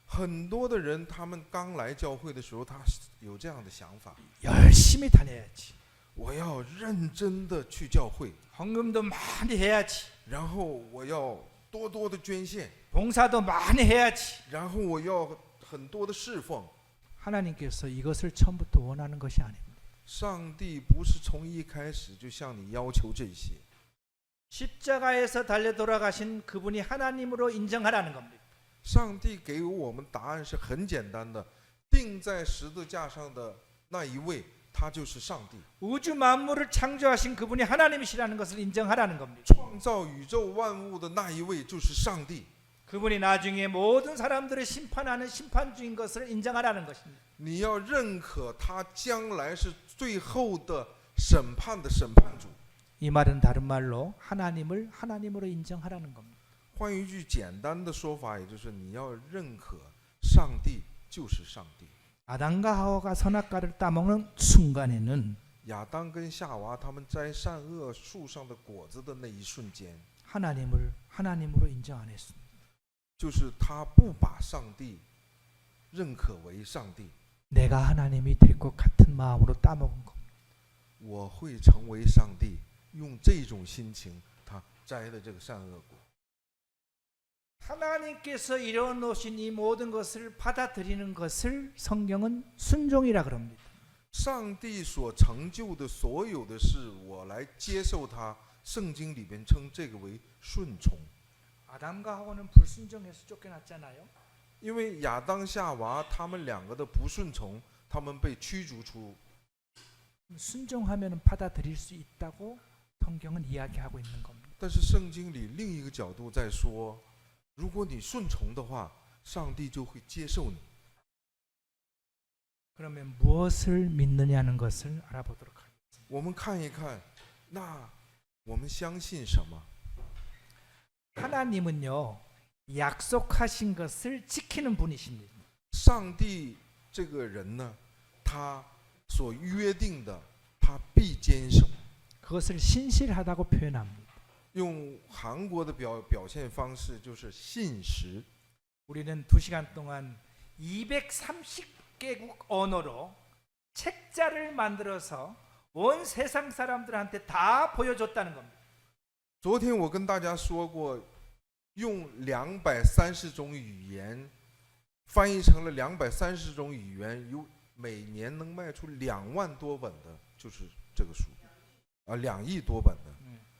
很多的人他们刚来教会的时候，他有这样的想法： 열심히 다녀야지. 我要认真的去教会， 헌금도 많이 해야지. 然后我要多多的捐献， 봉사도 많이 해야지. 然后我要很多的侍奉。 하나님께서 이것을 처음부터 원하는 것이 아닙니다. 上帝不是从一开始就向你要求这些， 십자가에서 달려 돌아가신 그분이 하나님으로 인정하라는 겁니다. 上帝给我们答案是很简单的，钉在十字架上的那一位，他就是上帝。 우주 만물을 창조하신 그분이 하나님이시라는 것을 인정하라는 겁니다. 创造宇宙万物的那一位就是上帝。 그분이 나중에 모든 사람들을 심판하는 심판주인 것을 인정하라는 것입니다. 你要认可他将来是最后的审判的审判主。 이 말은 다른 말로 하나님을 하나님으로 인정하라는 겁니다. 换一句简单的说法，也就是你要认可上帝就是上帝。 아담과 하와가 선악과를 따먹는 순간에는 亚当跟夏娃他们摘善恶树上的果子的那一瞬间， 하나님을 하나님으로 인정 안 했습니다. 就是他不把上帝认可为上帝。 내가 하나님이 될 것 같은 마음으로 따먹은 겁니다. 我会成为上帝，用这种心情，他摘的这个善恶果。 하나님께서 이뤄놓으신 이 모든 것을 받아들이는 것을 성경은 순종이라 그럽니다. 上帝所成就的所有的事，我来接受它。圣经里边称这个为顺从。 아담과 하와는 불순종해서 쫓겨났잖아요. 因为亚当夏娃他们两个的不顺从，他们被驱逐出。 순종하면 받아들일 수 있다고 성경은 이야기하고 있는 겁니다. 但是圣经里另一个角度在说，如果你顺从的话，上帝就会接受你。 그러면 무엇을 믿느냐는 것을 알아보도록 하겠습니다. 我们看一看，那我们相信什么？ 하나님은요, 약속하신 것을 지키는 분이십니다. 上帝这个人呢，他所约定的，他必坚守。 그것을 신실하다고 표현합니다. 用韩国的表现方式就是信实。 우리는 2시간 동안 230개국 언어로 책자를 만들어서 온 세상 사람들한테 다 보여줬다는 겁니다. 昨天我跟大家说过，用230种语言翻译成了230种语言，每年能卖出2万多本的，就是这个书，2亿多本的。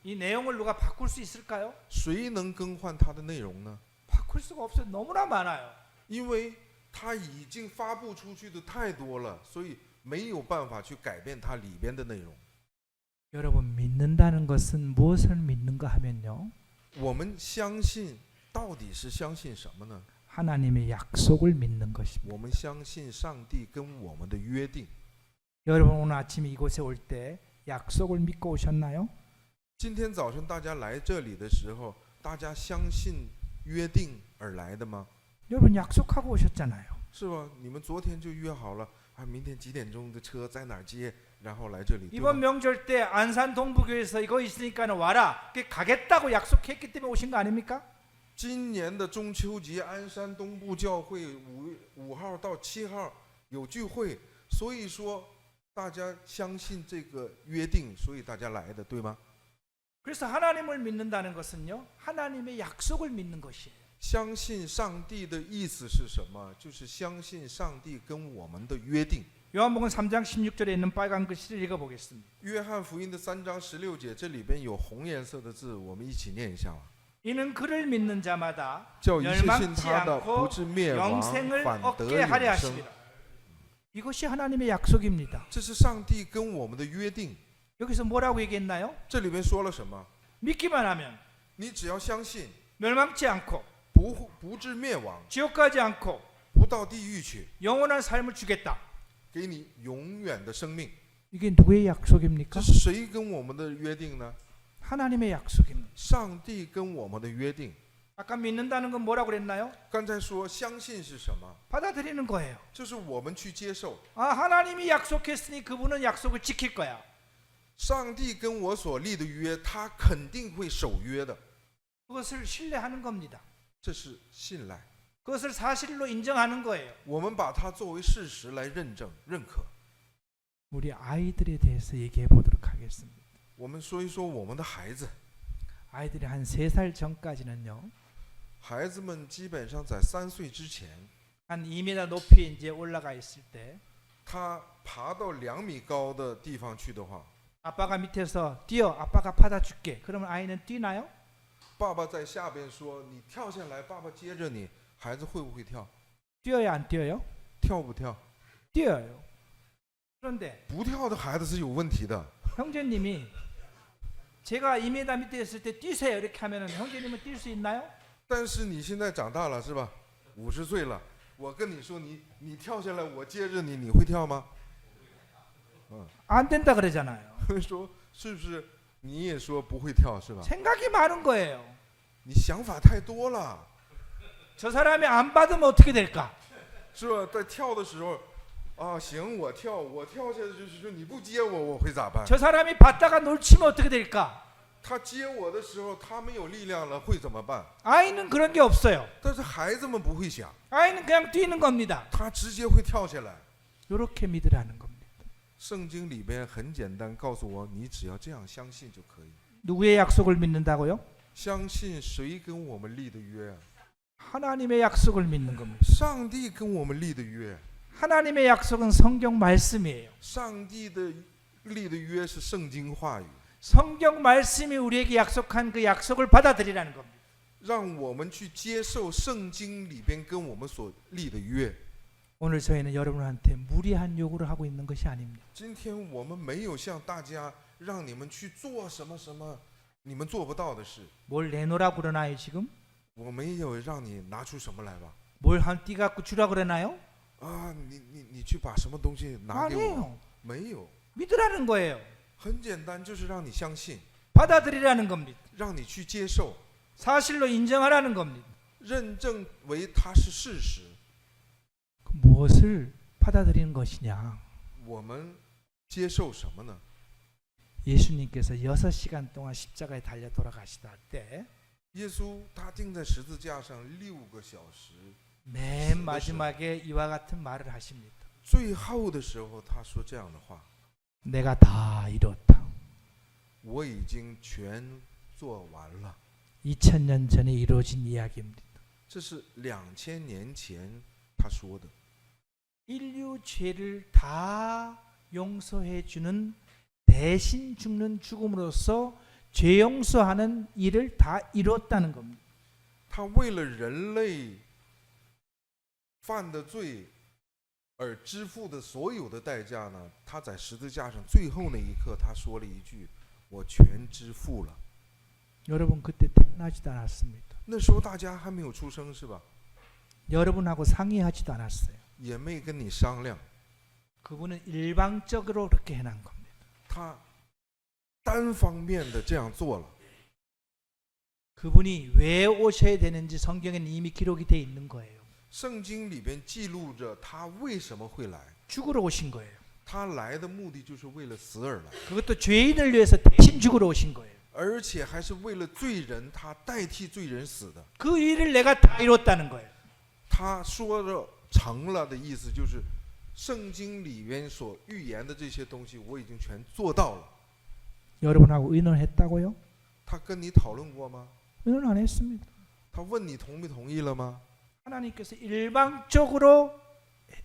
이 내용을 누가 바꿀 수 있을까요? 谁能更换它的内容呢？ 바꿀 수가 없어요. 너무나 많아요. 因为它已经发布出去的太多了，所以没有办法去改变它里边的内容。 여러분 믿는다는 것은 무엇을 믿는가 하면요. 我们相信到底是相信什么呢？ 하나님의 약속을 믿는 것입니다. 我们相信上帝跟我们的约定。 여러분 오늘 아침에 이곳에 올 때 약속을 믿고 오셨나요? 今天早晨大家来这里的时候，大家相信约定而来的吗？ 여러분 약속하고 오셨잖아요. 是吧？你们昨天就约好了啊，明天几点钟的车在哪儿接，然后来这里。 이번 명절 때 안산 동부교회에서 이거 있으니까 와라. 가겠다고 약속했기 때문에 오신 거 아닙니까? 今年的中秋节，鞍山东部教会5号到7号有聚会，所以说大家相信这个约定，所以大家来的，对吗？ 그래서 하나님을 믿는다는 것은요. 하나님의 약속을 믿는 것이에요. 相信上帝的意思是什么？就是相信上帝跟我们的约定。 요한복음 3장 16절에 있는 빨간 글씨를 읽어보겠습니다. 约翰福音的3章16节，这里边有红颜色的字，我们一起念一下吧。 이는 그를 믿는 자마다 叫一切信 멸망치 他的不 않고 至灭亡， 영생을 反得 얻게 하려 永生。 하심이라. 이것이 하나님의 약속입니다. 这是上帝跟我们的约定。 여기서 뭐라고 얘기했나요? 这里边说了什么？ 믿기만 하면 你只要相信， 멸망치 않고 不至灭亡， 지옥 가지 않고 不到地狱去， 영원한 삶을 주겠다. 给你永远的生命。 이게 누구의 这 약속입니까? 是谁跟我们的约定呢？ 하나님의 약속입니다. 上帝跟我们的约定。 아까 믿는다는 건 뭐라고 그랬나요? 刚才说相信是什么？ 받아들이는 거예요. 就是我们去接受。 아, 하나님이 약속했으니 그분은 약속을 지킬 거야. 上帝跟我所立的约，他肯定会守约的， 그것을 신뢰하는 겁니다. 这是信赖。 그것을 사실로 인정하는 거예요. 我们把它作为事实来认证、认可。 우리 아이들에 대해서 얘기해 보도록 하겠습니다. 我们说一说我们的孩子， 아이들이 한 3살 전까지는요. 孩子们基本上在3岁之前， 한 2m 높이에 이제 올라가 있을 때 他爬到2米高的地方去的话， 아빠가 밑에서 뛰어. 아빠가 받아줄게. 그러면 아이는 뛰나요? 爸爸在下边说：“你跳下来，爸爸接着你。”孩子会不会跳？ 뛰어요, 안 뛰어요? 跳不跳？ 뛰어요. 그런데 不跳的孩子是有问题的。 형제님이 제가 2m 밑에 있을 때 뛰세요 이렇게 하면은 형제님은 뛸 수 있나요? 但是你现在长大了是吧？50岁了，我跟你说，你跳下来，我接着你，你会跳吗？ 안 된다 그러잖아요. 说是不是？你也说不会跳是吧？ 생각이 많은 거예요. 你想法太多了， 저 사람이 안 받으면 어떻게 될까? 是吧？在跳的时候，啊，行，我跳下去就是说你不接我，我会咋办？ 저 사람이 받다가 놓치면 어떻게 될까? 他接我的时候，他没有力量了，会怎么办？ 아이는 그런 게 없어요. 但是孩子们不会想， 아이는 그냥 뛰는 겁니다. 他直接会跳下来。 이렇게 믿으라는 겁니다. 圣经里边很简单，告诉我，你只要这样相信就可以。 누구의 약속을 믿는다고요? 相信谁跟我们立的约啊？ 하나님의 약속을 믿는 겁니다. 上帝跟我们立的约。 하나님의 약속은 성경 말씀이에요. 上帝的立的约是圣经话语， 성경 말씀이 우리에게 약속한 그 약속을 받아들이라는 겁니다. 让我们去接受圣经里边跟我们所立的约。 오늘 저희는 여러분한테 무리한 요구를 하고 있는 것이 아닙니다. 今天我们没有向大家让你们去做什么什么你们做不到的事， 뭘 내놓으라고 그러나요 지금? 我没有让你拿出什么来吧？ 뭘 한 띠 갖고 주라 그러나요? 啊，你去把什么东西拿给我？ 아니에요. 没有， 믿으라는 거예요. 很简单，就是让你相信， 받아들이라는 겁니다. 让你去接受， 사실로 인정하라는 겁니다. 认证为它是事实。 무엇을 받아들이는 것이냐? 我们接受什么呢？ 예수님께서 6시간 동안 십자가에 달려 돌아가시다 할 때 耶稣他钉在十字架上6个小时， 맨 마지막에 이와 같은 말을 하십니다. 最后的时候他说这样的话： 내가 다 이뤘다. 我已经全做完了。 2000년 전에 이루어진 이야기입니다. 这是2000年前他说的。 인류 죄를 다 용서해 주는 대신 죽는 죽음으로써 죄 용서하는 일을 다 이뤘다는 겁니다. 他为了人类犯的罪而支付的所有的代价呢，他在十字架上最后那一刻，他说了一句：“我全支付了。 여러분 그때 태어나지도 않았습니다. 那时候大家还没有出生是吧？ 여러분하고 상의하지도 않았어요. 也没跟你商量， 그분은 일방적으로 그렇게 해놓은 겁니다. 他单方面的这样做了。 그분이 왜 오셔야 되는지 성경에는 이미 기록이 돼 있는 거예요. 圣经里边记录着他为什么会来， 죽으러 오신 거예요. 他来的目的就是为了死而来， 그것도 죄인을 위해서 대신 죽으러 오신 거예요. 而且还是为了罪人，他代替罪人死的。 그 일을 내가 다 이뤘다는 거예요. 他说的成了的意思就是圣经里边所预言的这些东西我已经全做到了。 여러분하고 의논했다고요? 他跟你讨论过吗？ 의논 안 했습니다. 他问你同不同意了吗？ 하나님께서 일방적으로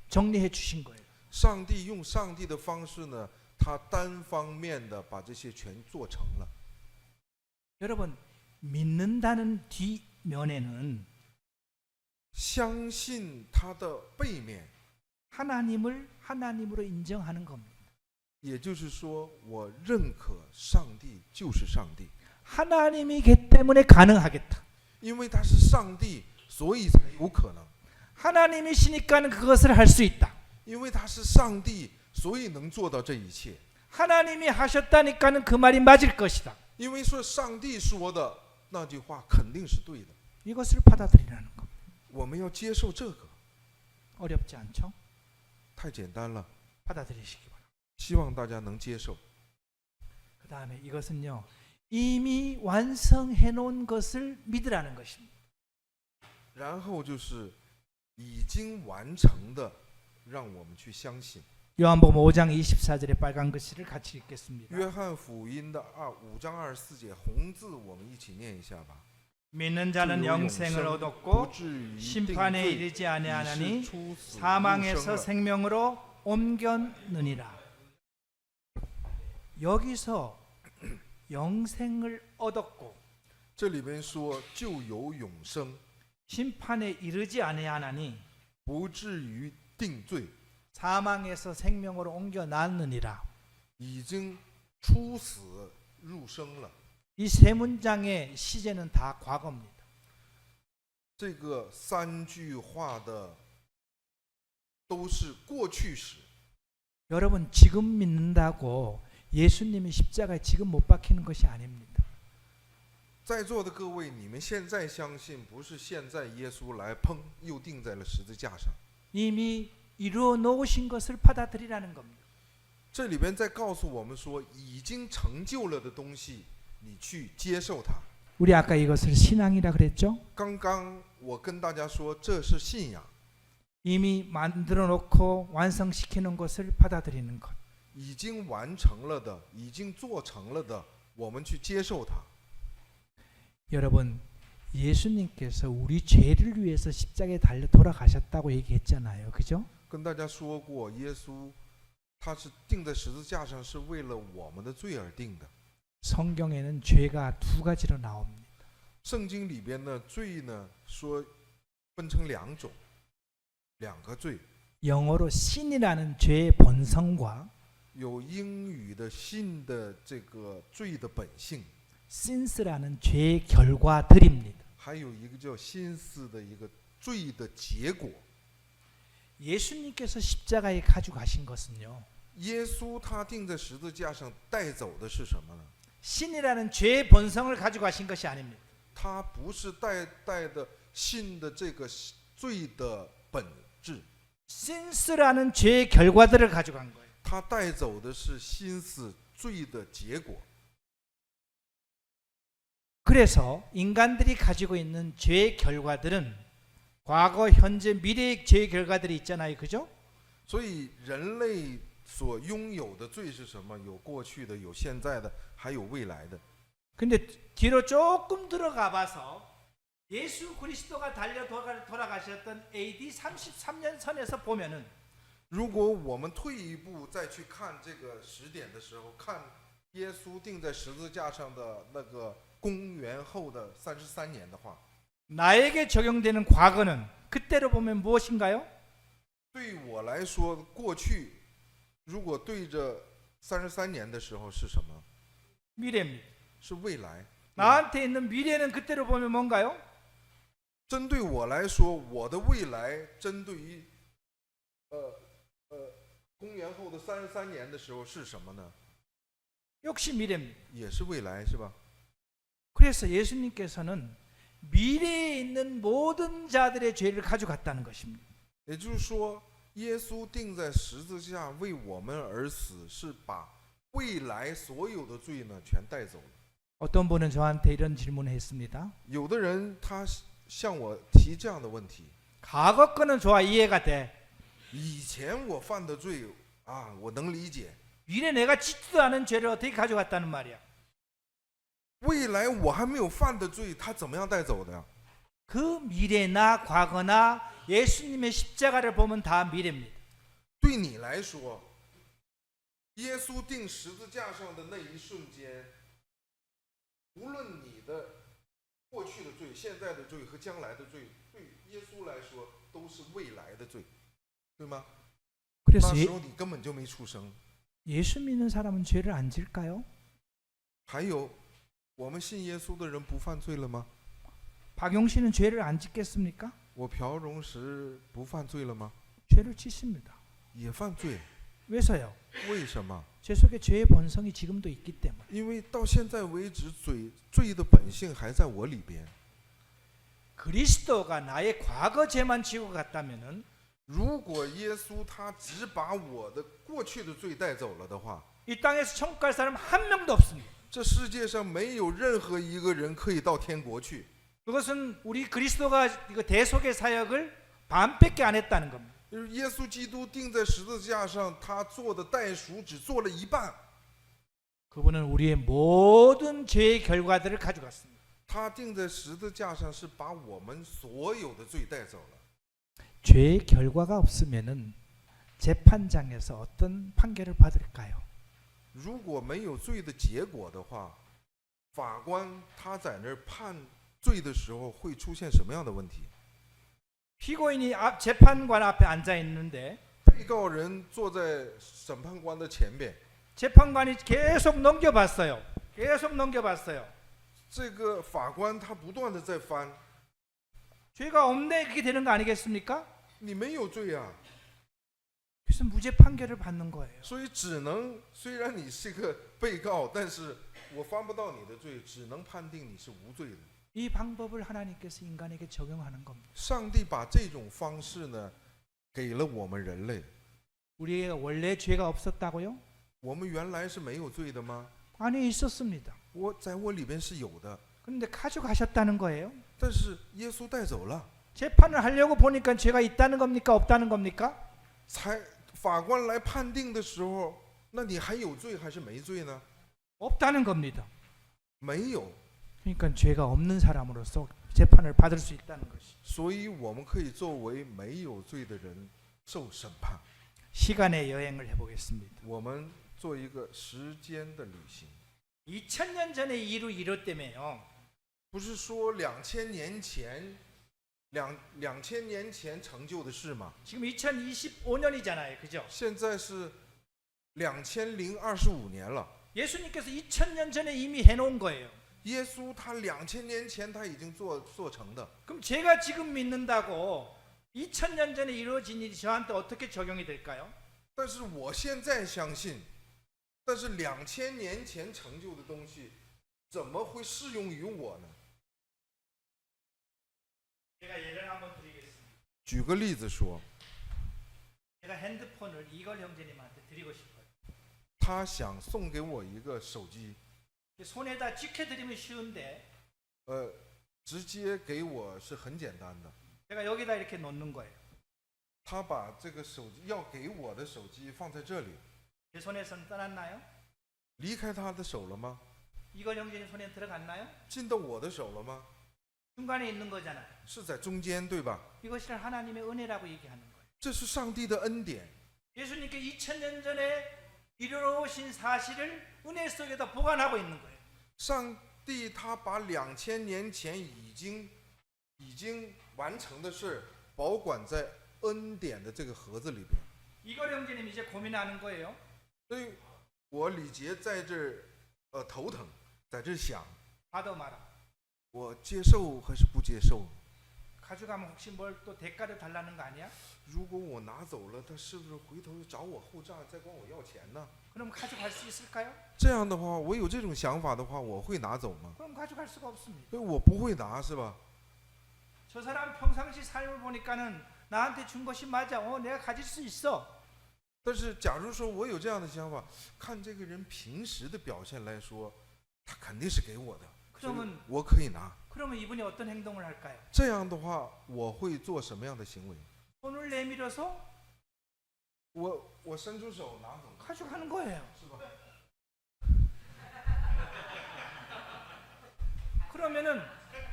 정리해 주신 거예요. 上帝用上帝的方式呢，他单方面的把这些全做成了。 여러분 믿는다는 뒷면에는 相信他的背面， 하나님을 하나님으로 인정하는 겁니다. 也就是说，我认可上帝就是上帝， 하나님이기 때문에 가능하겠다. 因为他是上帝，所以才有可能； 하나님이시니까 그것을 할 수 있다. 因为他是上帝，所以能做到这一切。 하나님이 하셨다니까는 그 말이 맞을 것이다. 因为说上帝说的那句话肯定是对的， 이것을 받아들이라는 겁니다. 我们要接受这个， 어렵지 않죠? 太简单了， 받아들이시기 바랍니다. 希望大家能接受。 그 다음에 이것은요, 이미 완성해 놓은 것을 믿으라는 것입니다. 然后就是已经完成的，让我们去相信。 요한복음 5장 24절의 빨간 글씨를 같이 읽겠습니다. 约翰福音的5章24节红字，我们一起念一下吧。 믿는 자는 就有永 영생을 生，不 얻었고 至于定 심판에 罪， 이르지 已 아니하나니 是出死入生 사망에서 了。 생명으로 옮겼느니라. 여기서 영생을 얻었고 这里边说就有永生， 심판에 이르지 아니하나니 不至于定罪， 사망에서 생명으로 옮겨놨느니라. 已经出死入生了。 이 세 문장의 시제는 다 과거입니다. 这个三句话的都是过去时。 여러분 지금 믿는다고 예수님이 십자가에 지금 못 박히는 것이 아닙니다. 在座的各位，你们现在相信，不是现在耶稣来砰又钉在了十字架上。 이미 이루어 놓으신 것을 받아들이라는 겁니다. 这里边在告诉我们说，已经成就了的东西，你去接受它。 우리 아까 이것을 신앙이라 그랬죠? 刚刚我跟大家说，这是信仰， 이미 만들어 놓고 완성시키는 것을 받아들이는 것. 已经完成了的，已经做成了的，我们去接受它。 여러분 예수님께서 우리 죄를 위해서 십자가에 달려 돌아가셨다고 얘기했잖아요. 그죠? 跟大家说过，耶稣他是钉在十字架上，是为了我们的罪而定的。 성경에는 죄가 두 가지로 나옵니다. 圣经里边呢，罪呢说分成两种，两个罪， 영어로 신이라는 죄의 본성과 有英语的信的这个罪的本性， sins라는 죄의 결과들입니다. 还有一个叫心思的一个罪的结果。 예수님께서 십자가에 가지고 가신 것은요. 耶稣他钉在十字架上带走的是什么呢？ 신이라는 죄의 본성을 가지고 가신 것이 아닙니다. 他不是带的信的这个罪的本质， sins라는 죄의 결과들을 가지고 간 거예요. 他带走的是心思罪的结果。 그래서 인간들이 가지고 있는 죄의 결과들은 과거, 현재, 미래의 죄의 결과들이 있잖아요. 그죠? 所以人类所拥有的罪是什么？有过去的，有现在的，还有未来的。 근데 뒤로 조금 들어가 봐서 예수 그리스도가 달려 돌아가셨던 AD 33년 선에서 보면은 如果我们退一步再去看这个时点的时候，看耶稣钉在十字架上的那个公元后的33年的话， 나에게 적용되는 과거는 그때로 보면 무엇인가요? 对我来说，过去如果对着33年的时候是什么？ 미래입니다. 是未来。 나한테 있는 미래는 그때로 보면 뭔가요? 针对我来说，我的未来针对于公元后的33年的时候是什么呢？ 역시 미래입니다. 也是未来，是吧？ 그래서 예수님께서는 미래에 있는 모든 자들의 죄를 가져갔다는 것입니다. 也就是说，耶稣钉在十字架为我们而死，是把未来所有的罪呢全带走了。 어떤 분은 저한테 이런 질문을 했습니다. 有的人他向我提这样的问题： 과거 거는 좋아 이해가 돼. 以前我犯的罪啊，我能理解； 미래 내가 짓지도 않은 죄를 어떻게 가져갔다는 말이야. 未来我还没有犯的罪，他怎么样带走的呀？ 그 미래나 과거나 예수님의 십자가를 보면 다 미래입니다. 对你来说，耶稣钉十字架上的那一瞬间，无论你的过去的罪、现在的罪和将来的罪，对耶稣来说都是未来的罪，对吗？ 그래서 那时候你根本就没出生。 예수 믿는 사람은 죄를 안 질까요? 还有，我们信耶稣的人不犯罪了吗？ 박용신은 죄를 안 짓겠습니까? 我朴荣时不犯罪了吗？ 죄를 짓습니다. 也犯罪， 왜서요? 为什么？ 죄 속에 죄의 본성이 지금도 있기 때문에. 因为到现在为止，罪的本性还在我里边。 그리스도가 나의 과거 죄만 지고 갔다면은 如果耶稣他只把我的过去的罪带走了的话， 이 땅에서 천국 갈 사람 한 명도 없습니다. 这世界上没有任何一个人可以到天国去。 그것은 우리 그리스도가 이거 대속의 사역을 반밖에 안 했다는 겁니다. 就是耶稣基督钉在十字架上，他做的代赎只做了一半。 그분은 우리의 모든 죄의 결과들을 가져갔습니다. 他钉在十字架上是把我们所有的罪带走了。 죄의 결과가 없으면은 재판장에서 어떤 판결을 받을까요? 如果没有罪的结果的话，法官他在那儿判罪的时候会出现什么样的问题？ 피고인이 재판관 앞에 앉아 있는데 被告人坐在审判官的前边， 재판관이 계속 넘겨봤어요. 계속 넘겨봤어요. 这个法官他不断的在翻， 죄가 없네 그게 되는 거 아니겠습니까? 你没有罪啊， 그래서 무죄 판결을 받는 거예요. 所以只能虽然你是个被告，但是我翻不到你的罪，只能判定你是无罪的。 이 방법을 하나님께서 인간에게 적용하는 겁니다. 上帝把这种方式呢，给了我们人类。 우리에게 원래 죄가 없었다고요? 我们原来是没有罪的吗？ 아니 있었습니다. 在我里边是有的， 그런데 가져가셨다는 거예요. 但是耶稣带走了。 재판을 하려고 보니까 죄가 있다는 겁니까? 없다는 겁니까? 法官来判定的时候，那你还有罪还是没罪呢？ 없다는 겁니다. 没有， 그러니까 죄가 없는 사람으로서 재판을 받을 수 있다는 것이. 所以我们可以作为没有罪的人受审判。 시간의 여행을 해보겠습니다. 我们做一个时间的旅行， 2000년 전의 일을 이뤘다며요. 不是说2000年前成就的事吗？ 지금 2025년이잖아요. 그죠? 现在是2025年了。 예수님께서 2000년 전에 이미 해놓은 거예요. 耶稣他2000年前他已经做成的， 그럼 제가 지금 믿는다고 2000년 전에 이루어진 일이 저한테 어떻게 적용이 될까요? 但是我现在相信，但是2000年前成就的东西，怎么会适用于我呢？ 제가 예를 한번 드리겠습니다. 举个例子说， 제가 핸드폰을 이걸 형제님한테 드리고 싶어요. 他想送给我一个手机， 손에다 쥐켜드리면 쉬운데 直接给我是很简单的。 제가 여기다 이렇게 놓는 거예요. 他把这个手机要给我的手机放在这里， 제 손에선 떠났나요? 离开他的手了吗？ 이걸 형제님 손에 들어갔나요? 进到我的手了吗？ 중간에 있는 거잖아요. 是在中间，对吧？ 이것이 하나님의 은혜라고 얘기하는 거예요. 这是上帝的恩典。 예수님께 2000년 전에 이루어오신 사실을 은혜 속에다 보관하고 있는 거예요. 上帝他把2000年前已经完成的事保管在恩典的这个盒子里边。 이걸 형제님 이제 고민하는 거예요. 所以我李杰在这儿头疼，在这儿想， 받아 마라. 我接受还是不接受？ 가져가면 혹시 뭘 또 대가를 달라는 거 아니야? 如果我拿走了，他是不是回头找我后账，再管我要钱呢？ 그럼 가져갈 수 있을까요? 这样的话，我有这种想法的话，我会拿走吗？ 그럼 가져갈 수가 없습니다. 所以我不会拿，是吧？ 저 사람 평상시 삶을 보니까는 나한테 준 것이 맞아. 내가 가질 수 있어. 但是，假如说我有这样的想法，看这个人平时的表现来说，他肯定是给我的，所以 그러면 我可以拿。 그러면 이분이 어떤 행동을 할까요? 这样的话，我会做什么样的行为？ 손을 내밀어서 我伸出手拿走， 가져가는 거예요. 是吧？ 그러면은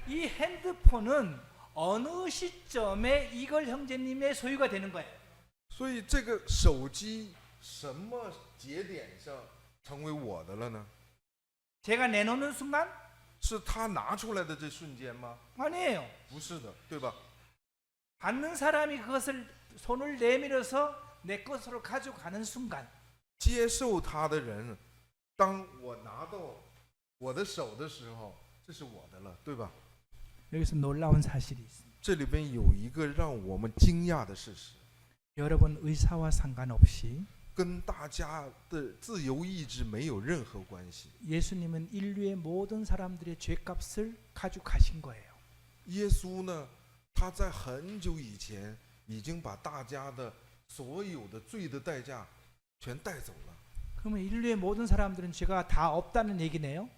이 핸드폰은 어느 시점에 이걸 형제님의 소유가 되는 거예요? 所以这个手机什么节点上成为我的了呢？ 제가 내놓는 순간? 是他拿出来的这瞬间吗？ 아니에요. 不是的，对吧？ 받는 사람이 그것을 손을 내밀어서 내 것으로 가져가는 순간 接受他的人，当我拿到我的手的时候，这是我的了，对吧？ 여기서 놀라운 사실이 있습니다. 这里边有一个让我们惊讶的事实， 여러분 의사와 상관없이 跟大家的自由意志没有任何关系。 예수님은 인류의 모든 사람들의 죄값을 가져가신 거예요. 耶稣呢，他在很久以前已经把大家的所有的罪的代价全带走了。 그러면 인류의 모든 사람들은 죄가 다 없다는 얘기네요.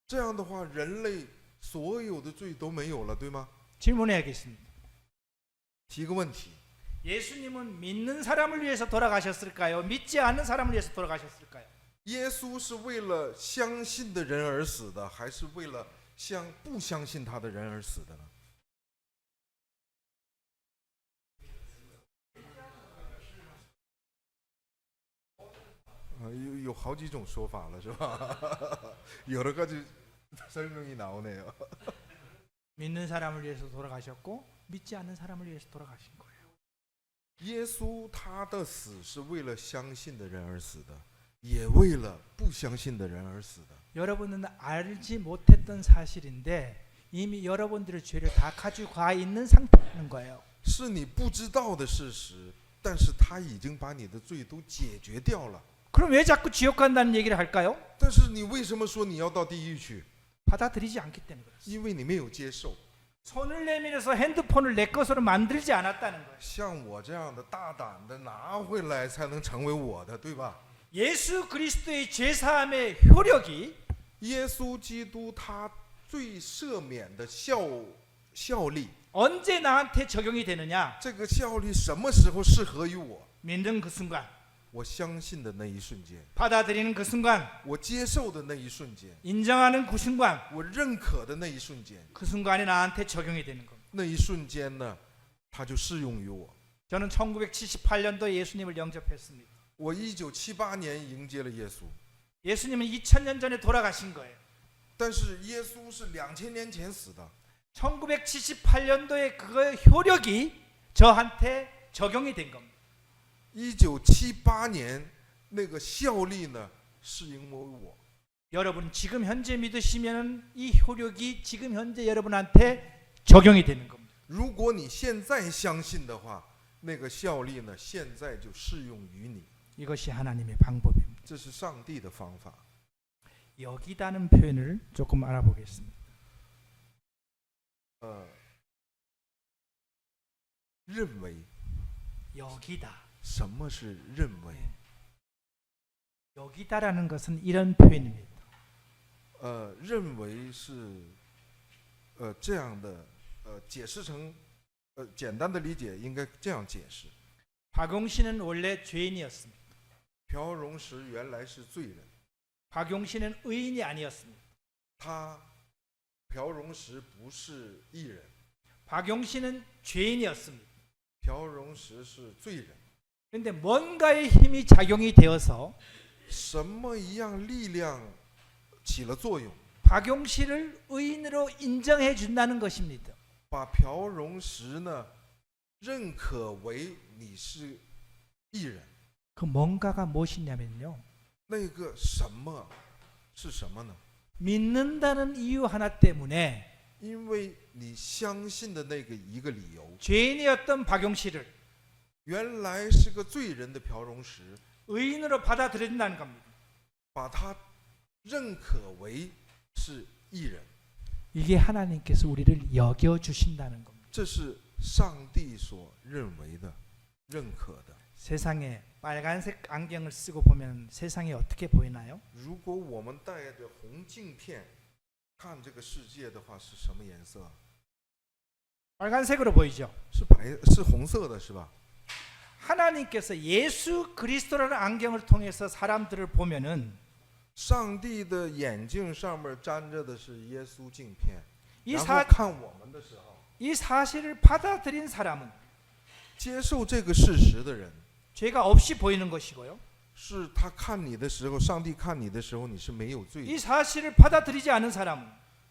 这样的话，人类所有的罪都没有了，对吗？ 질문해야겠습니다. 提个问题， 예수님은 믿는 사람을 위해서 돌아가셨을까요? 믿지 않는 사람을 위해서 돌아가셨을까요? 耶稣是为了相信的人而死的，还是为了不相信他的人而死的呢？ 有好几种说法了，是吧？여러 가지 설명이 나오네요. 믿는 사람을 위해서 돌아가셨고 믿지 않는 사람을 위해서 돌아가신 거예요. 耶稣他的死是为了相信的人而死的，也为了不相信的人而死的。 여러분은 알지 못했던 사실인데 이미 여러분들의 죄를 다 가져가 있는 상태라는 거예요. 是你不知道的事实，但是他已经把你的罪都解决掉了。 그럼 왜 자꾸 지옥 간다는 얘기를 할까요? 但是你为什么说你要到地狱去？ 받아들이지 않기 때문에 그렇습니다. 因为你没有接受。 손을 내밀어서 핸드폰을 내 것으로 만들지 않았다는 거예요. 像我这样的大胆的拿回来，才能成为我的，对吧？ 예수 그리스도의 죄사함의 효력이 耶稣基督他罪赦免的效力， 언제 나한테 적용이 되느냐? 这个效力什么时候适合于我？ 믿는 그 순간, 我相信的那一瞬间， 받아들이는 그 순간, 我接受的那一瞬间， 인정하는 그 순간, 我认可的那一瞬间， 그 순간이 나한테 적용이 되는 겁니다. 那一瞬间呢，它就适用于我。 저는 1978년도에 예수님을 영접했습니다. 我1978年迎接了耶稣， 예수님은 2000년 전에 돌아가신 거예요. 但是耶稣是2000年前死的。 1978년도에 그 효력이 저한테 적용이 된 겁니다. 1978年那个效力呢，是因为我。 여러분 지금 현재 믿으시면 이 효력이 지금 현재 여러분한테 적용이 되는 겁니다. 如果你现在相信的话，那个效力呢，现在就适用于你。 이것이 하나님의 방법입니다. 这是上帝的方法。 여기다는 표현을 조금 알아보겠습니다. 认为， 여기다. 什么是认为？ 여기다라는 것은 이런 표현입니다. 认为是这样的，解释成简单的理解应该这样解释。 박용신은 원래 죄인이었습니다. 朴荣石原来是罪人， 박용신은 의인이 아니었습니다. 朴荣石不是义人， 박용신은 죄인이었습니다. 朴荣石是罪人。 그런데 뭔가의 힘이 작용이 되어서 什么一样力量起了作用， 박용신을 의인으로 인정해 준다는 것입니다. 把朴荣石呢认可为你是义人。 그 뭔가가 무엇이냐면요. 那个什么是什么呢？ 믿는다는 이유 하나 때문에 因为你相信的那个一个理由， 죄인이었던 박용실을 原来是个罪人的朴荣石， 의인으로 받아들여진다는 겁니다. 把他认可为是义人， 이게 하나님께서 우리를 여겨주신다는 겁니다. 这是上帝所认为的、认可的。 세상에 빨간색 안경을 쓰고 보면 세상이 어떻게 보이나요? 如果我们戴着红镜片看这个世界的话，是什么颜色？ 빨간색으로 보이죠. 是红色的，是吧？ 하나님께서 예수 그리스도라는 안경을 통해서 사람들을 보면은 上帝的眼镜上面沾着的是耶稣镜片， 이 然后 사 看我们的时候， 이 사실을 받아들인 사람은 接受这个事实的人， 죄가 없이 보이는 것이고요. 是他看你的时候，上帝看你的时候，你是没有罪 이 的。 사실을 받아들이지 않은 사람은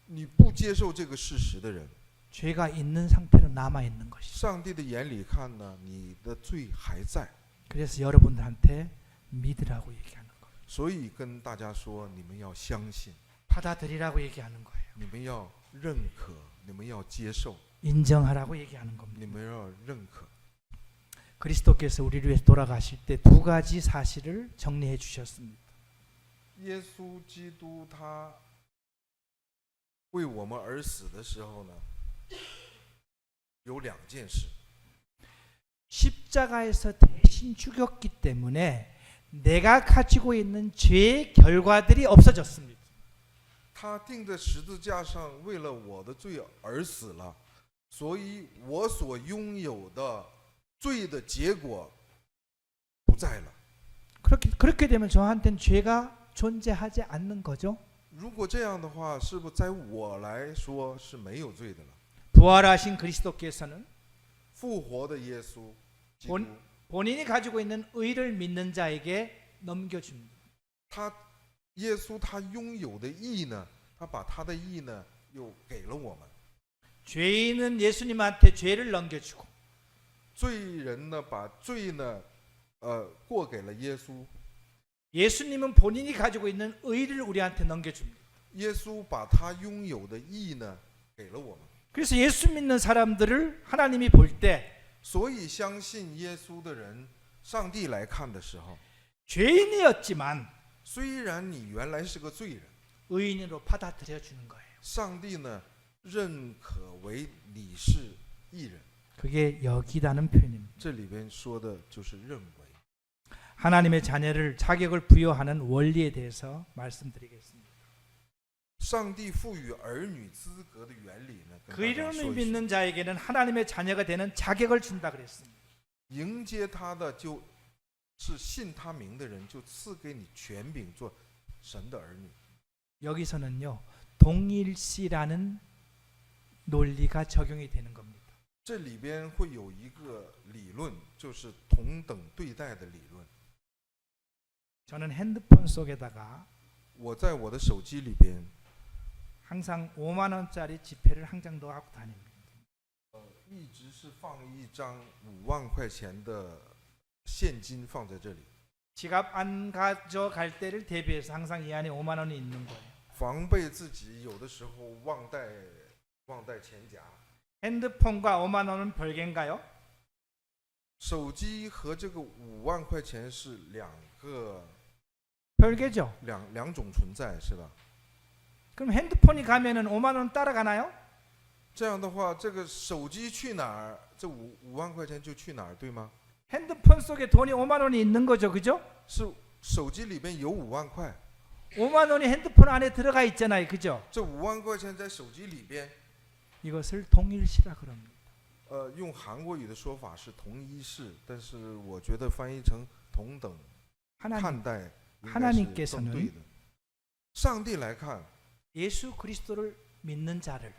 你不接受这个事实的人， 죄가 있는 상태로 남아 있는 것이죠. 上帝的眼里看呢，你的罪还在。 그래서 여러분들한테 믿으라고 얘기하는 거예요. 所以跟大家说，你们要相信， 받아들이라고 얘기하는 거예요. 你们要认可，你们要接受， 인정하라고 얘기하는 겁니다. 你们要认可。 그리스도께서 우리를 위해서 돌아가실 때 두 가지 사실을 정리해 주셨습니다. 耶稣基督他为我们而死的时候呢，有两件事。 십자가에서 대신 죽였기 때문에 내가 가지고 있는 죄의 결과들이 없어졌습니다. 他钉在十字架上，为了我的罪而死了，所以我所拥有的罪的结果不在了。 그렇게 되면 저한테는 죄가 존재하지 않는 거죠. 如果这样的话，是不是在我来说是没有罪的了？ 부활하신 그리스도께서는 复活的耶稣基督， 본인이 가지고 있는 의를 믿는 자에게 넘겨줍니다. 他耶稣他拥有的义呢，他把他的义呢又给了我们。 죄인은 예수님한테 죄를 넘겨주고 罪人呢，把罪呢，过给了耶稣。 예수님은 본인이 가지고 있는 의를 우리한테 넘겨줍니다. 耶稣把他拥有的义呢给了我们。 그래서 예수 믿는 사람들을 하나님이 볼 때 所以相信耶稣的人，上帝来看的时候， 죄인이었지만 虽然你原来是个罪人， 의인으로 받아들여 주는 거예요. 上帝呢认可为你是义人。 그게 여기다는 표현입니다. 这里边说的就是认为。 하나님의 자녀를 자격을 부여하는 원리에 대해서 말씀드리겠습니다. 上帝赋予儿女资格的原理呢，跟 그 大家 이름을 说一说。 믿는 자에게는 하나님의 자녀가 되는 자격을 준다 그랬습니다. 迎接他的就是信他名的人，就赐给你权柄做神的儿女。 여기서는요. 동일시라는 논리가 적용이 되는 겁니다. 这里边会有一个理论，就是同等对待的理论。 저는 핸드폰 속에다가 我在我的手机里边， 항상 5만 원짜리 지폐를 한 장 더 갖고 다닙니다. 一直是放一张5万块钱的现金放在这里， 지갑 안 가져갈 때를 대비해서 항상 이 안에 5만 원이 있는 거예요. 防备自己有的时候忘带钱夹。 핸드폰과 5만 원은 별개인가요? 手机和这个5万块钱是两种存在，是吧？ 그럼 핸드폰이 가면은 5만 원 따라가나요? 这样的话，这个手机去哪儿，这5万块钱就去哪儿，对吗？ 핸드폰 속에 돈이 5만 원이 있는 거죠. 그죠? 是手机里边有5万块， 5만 원이 핸드폰 안에 들어가 있잖아요. 그죠? 这5万块钱在手机里边， 이것을 동일시라 그럽니다. 用韩国语的说法是同一式，但是我觉得翻译成同等看待应该是更对的。上帝来看， 예수 그리스도를 믿는 자를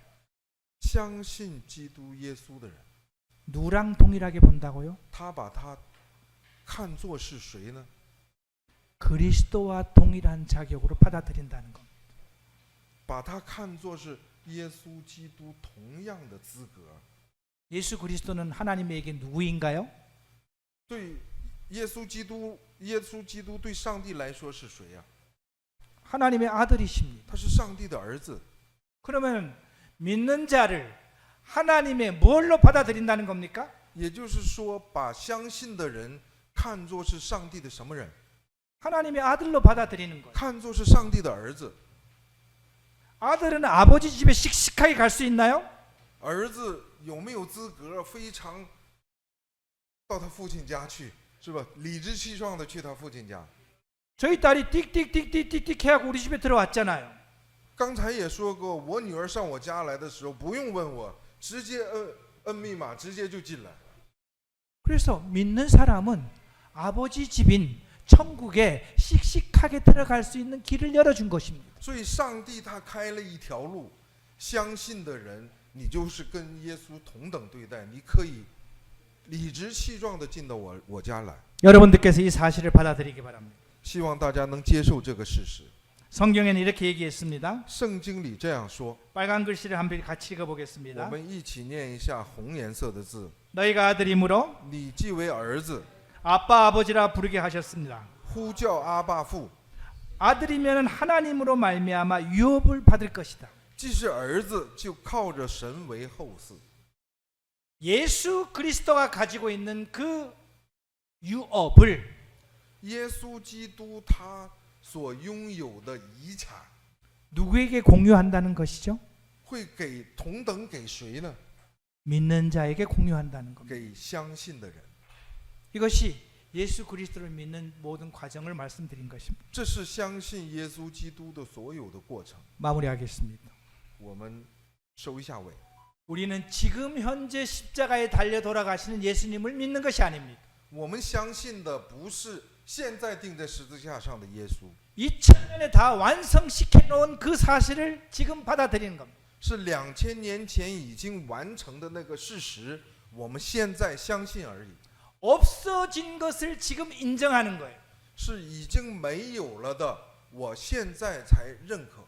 相信基督耶稣的人， 누구랑 동일하게 본다고요? 他把他看作是谁呢？ 그리스도와 동일한 자격으로 받아들인다는 겁니다. 把他看作是耶稣基督同样的资格。 예수 그리스도는 하나님에게 누구인가요? 对耶稣基督，耶稣基督对上帝来说是谁呀、 하나님의 아들이십니다. 他是上帝的儿子。 그러면 믿는 자를 하나님의 뭘로 받아들인다는 겁니까? 也就是说，把相信的人看作是上帝的什么人？ 하나님의 아들로 받아들이는 거예요. 看作是上帝的儿子。 아들은 아버지 집에 씩씩하게 갈 수 있나요? 儿子有没有资格非常到他父亲家去，是吧？理直气壮的去他父亲家。 저희 딸이 띡띡띡띡띡띡 해하고 우리 집에 들어왔잖아요. 刚才也说过，我女儿上我家来的时候，不用问我，直接摁密码，直接就进来。 그래서 믿는 사람은 아버지 집인 천국에 씩씩하게 들어갈 수 있는 길을 열어준 것입니다. 所以上帝他开了一条路，相信的人，你就是跟耶稣同等对待，你可以理直气壮的进到我家来。 여러분들께서 이 사실을 받아들이기 바랍니다. 希望大家能接受这个事实。 성경에는 이렇게 얘기했습니다. 圣经里这样说， 빨간 글씨를 한번 같이 我 읽어보겠습니다. 们一起念一下红颜色的字。 너희가 아들이므로 你既为儿子， 아빠 아버지라 부르게 하셨습니다. 呼叫阿爸父； 아들이면 하나님으로 말미암아 유업을 받을 것이다. 既是儿子，就靠着神为后嗣。 예수 그리스도가 가지고 있는 그 유업을 耶稣基督他所拥有的遗产， 누구에게 공유한다는 것이죠? 会给同等给谁呢？ 믿는 자에게 공유한다는 겁니다. 给相信的人。 이것이 예수 그리스도를 믿는 모든 과정을 말씀드린 것입니다. 这是相信耶稣基督的所有的过程。 마무리하겠습니다. 我们收一下尾。 우리는 지금 현재 십자가에 달려 돌아가시는 예수님을 믿는 것이 아닙니다. 我们相信的不是现在钉在十字架上的耶稣， 2000년에 다 완성시켜 놓은 그 사실을 지금 받아들이는 겁니다. 是2000年前已经完成的那个事实，我们现在相信而已。 없어진 것을 지금 인정하는 거예요. 是已经没有了的，我现在才认可。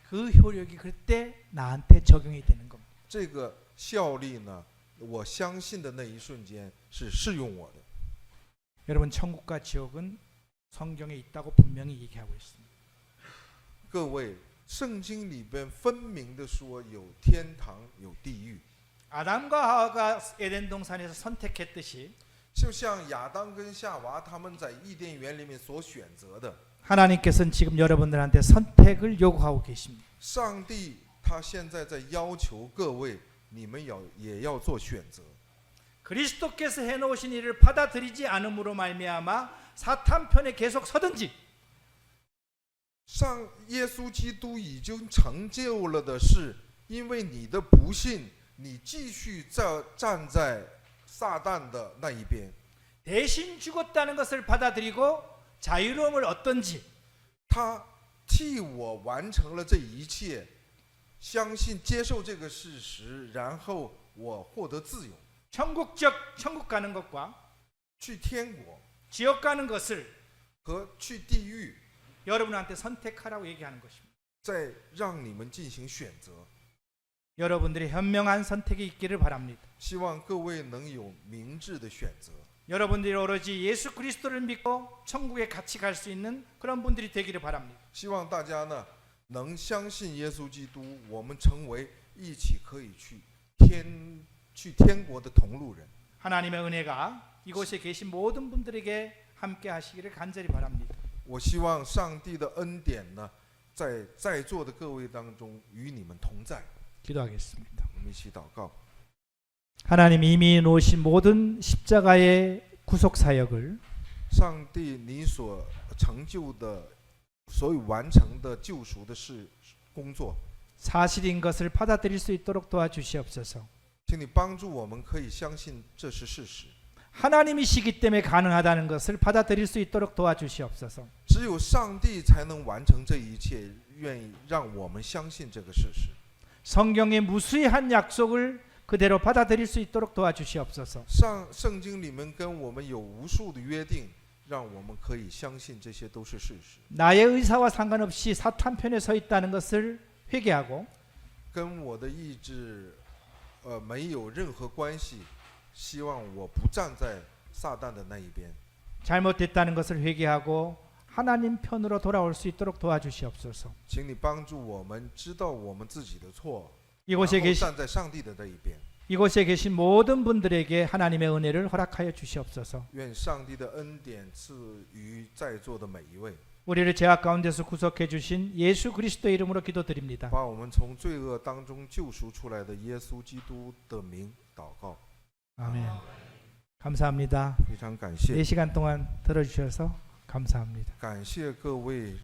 그 효력이 그때 나한테 적용이 되는 겁니다. 这个效力呢，我相信的那一瞬间是适用我的。 여러분 천국과 지옥은 성경에 있다고 분명히 얘기하고 있습니다. 各位，圣经里边分明的说有天堂有地狱， 아담과 하와가 에덴 동산에서 선택했듯이 就像亚当跟夏娃他们在伊甸园里面所选择的， 하나님께서는 지금 여러분들한테 선택을 요구하고 계십니다. 上帝他现在在要求各位，你们也要做选择。 그리스도께서 해놓으신 일을 받아들이지 않음으로 말미암아 사탄 편에 계속 서든지 上耶稣基督已经成就了的是，因为你的不信，你继续站在撒旦的那一边。 대신 죽었다는 것을 받아들이고 자유로움을 얻든지 他替我完成了这一切，相信接受这个事实，然后我获得自由， 천국 가는 것과 去天国 지옥 가는 것을 和去地狱， 여러분한테 선택하라고 얘기하는 것입니다. 再让你们进行选择。 여러분들이 현명한 선택이 있기를 바랍니다. 希望各位能有明智的选择。 여러분들이 오로지 예수 그리스도를 믿고 천국에 같이 갈 수 있는 그런 분들이 되기를 바랍니다. 希望大家呢能相信耶稣基督，我们成为一起可以去天国的同路人。 하나님의 은혜가 이곳에 계신 모든 분들에게 함께 하시기를 간절히 바랍니다. 我希望上帝的恩典呢，在座的各位当中与你们同在。 기도하겠습니다. 我们一起祷告。 하나님이 이미 놓으신 모든 십자가의 구속 사역을 上帝，你所成就的、所有完成的救赎的事工作， 사실인 것을 받아들일 수 있도록 도와주시옵소서. 请你帮助我们可以相信这是事实。 하나님이시기 때문에 가능하다는 것을 받아들일 수 있도록 도와주시옵소서. 只有上帝才能完成这一切，愿意让我们相信这个事实。 성경의 무수한 약속을 그대로 받아들일 수 있도록 도와주시옵소서. 圣经里面跟我们有无数的约定，让我们可以相信这些都是事实。 나의 의사와 상관없이 사탄 편에 서 있다는 것을 회개하고 跟我的意志没有任何关系，希望我不站在撒旦的那一边。 잘못됐다는 것을 회개하고 하나님 편으로 돌아올 수 있도록 도와주시옵소서. 请你帮助我们知道我们自己的错， 이곳에 然后 계신 站在上帝的这一边。 이곳에 계신 모든 분들에게 하나님의 은혜를 허락하여 주시옵소서. 愿上帝的恩典赐予在座的每一位， 우리를 죄악 가운데서 구속해 주신 예수 그리스도의 이름으로 기도드립니다. 把我们从罪恶当中救赎出来的耶稣基督的名祷告。 아멘. 감사합니다. 非常感谢， 4시간 동안 들어주셔서 감사합니다. 感谢各位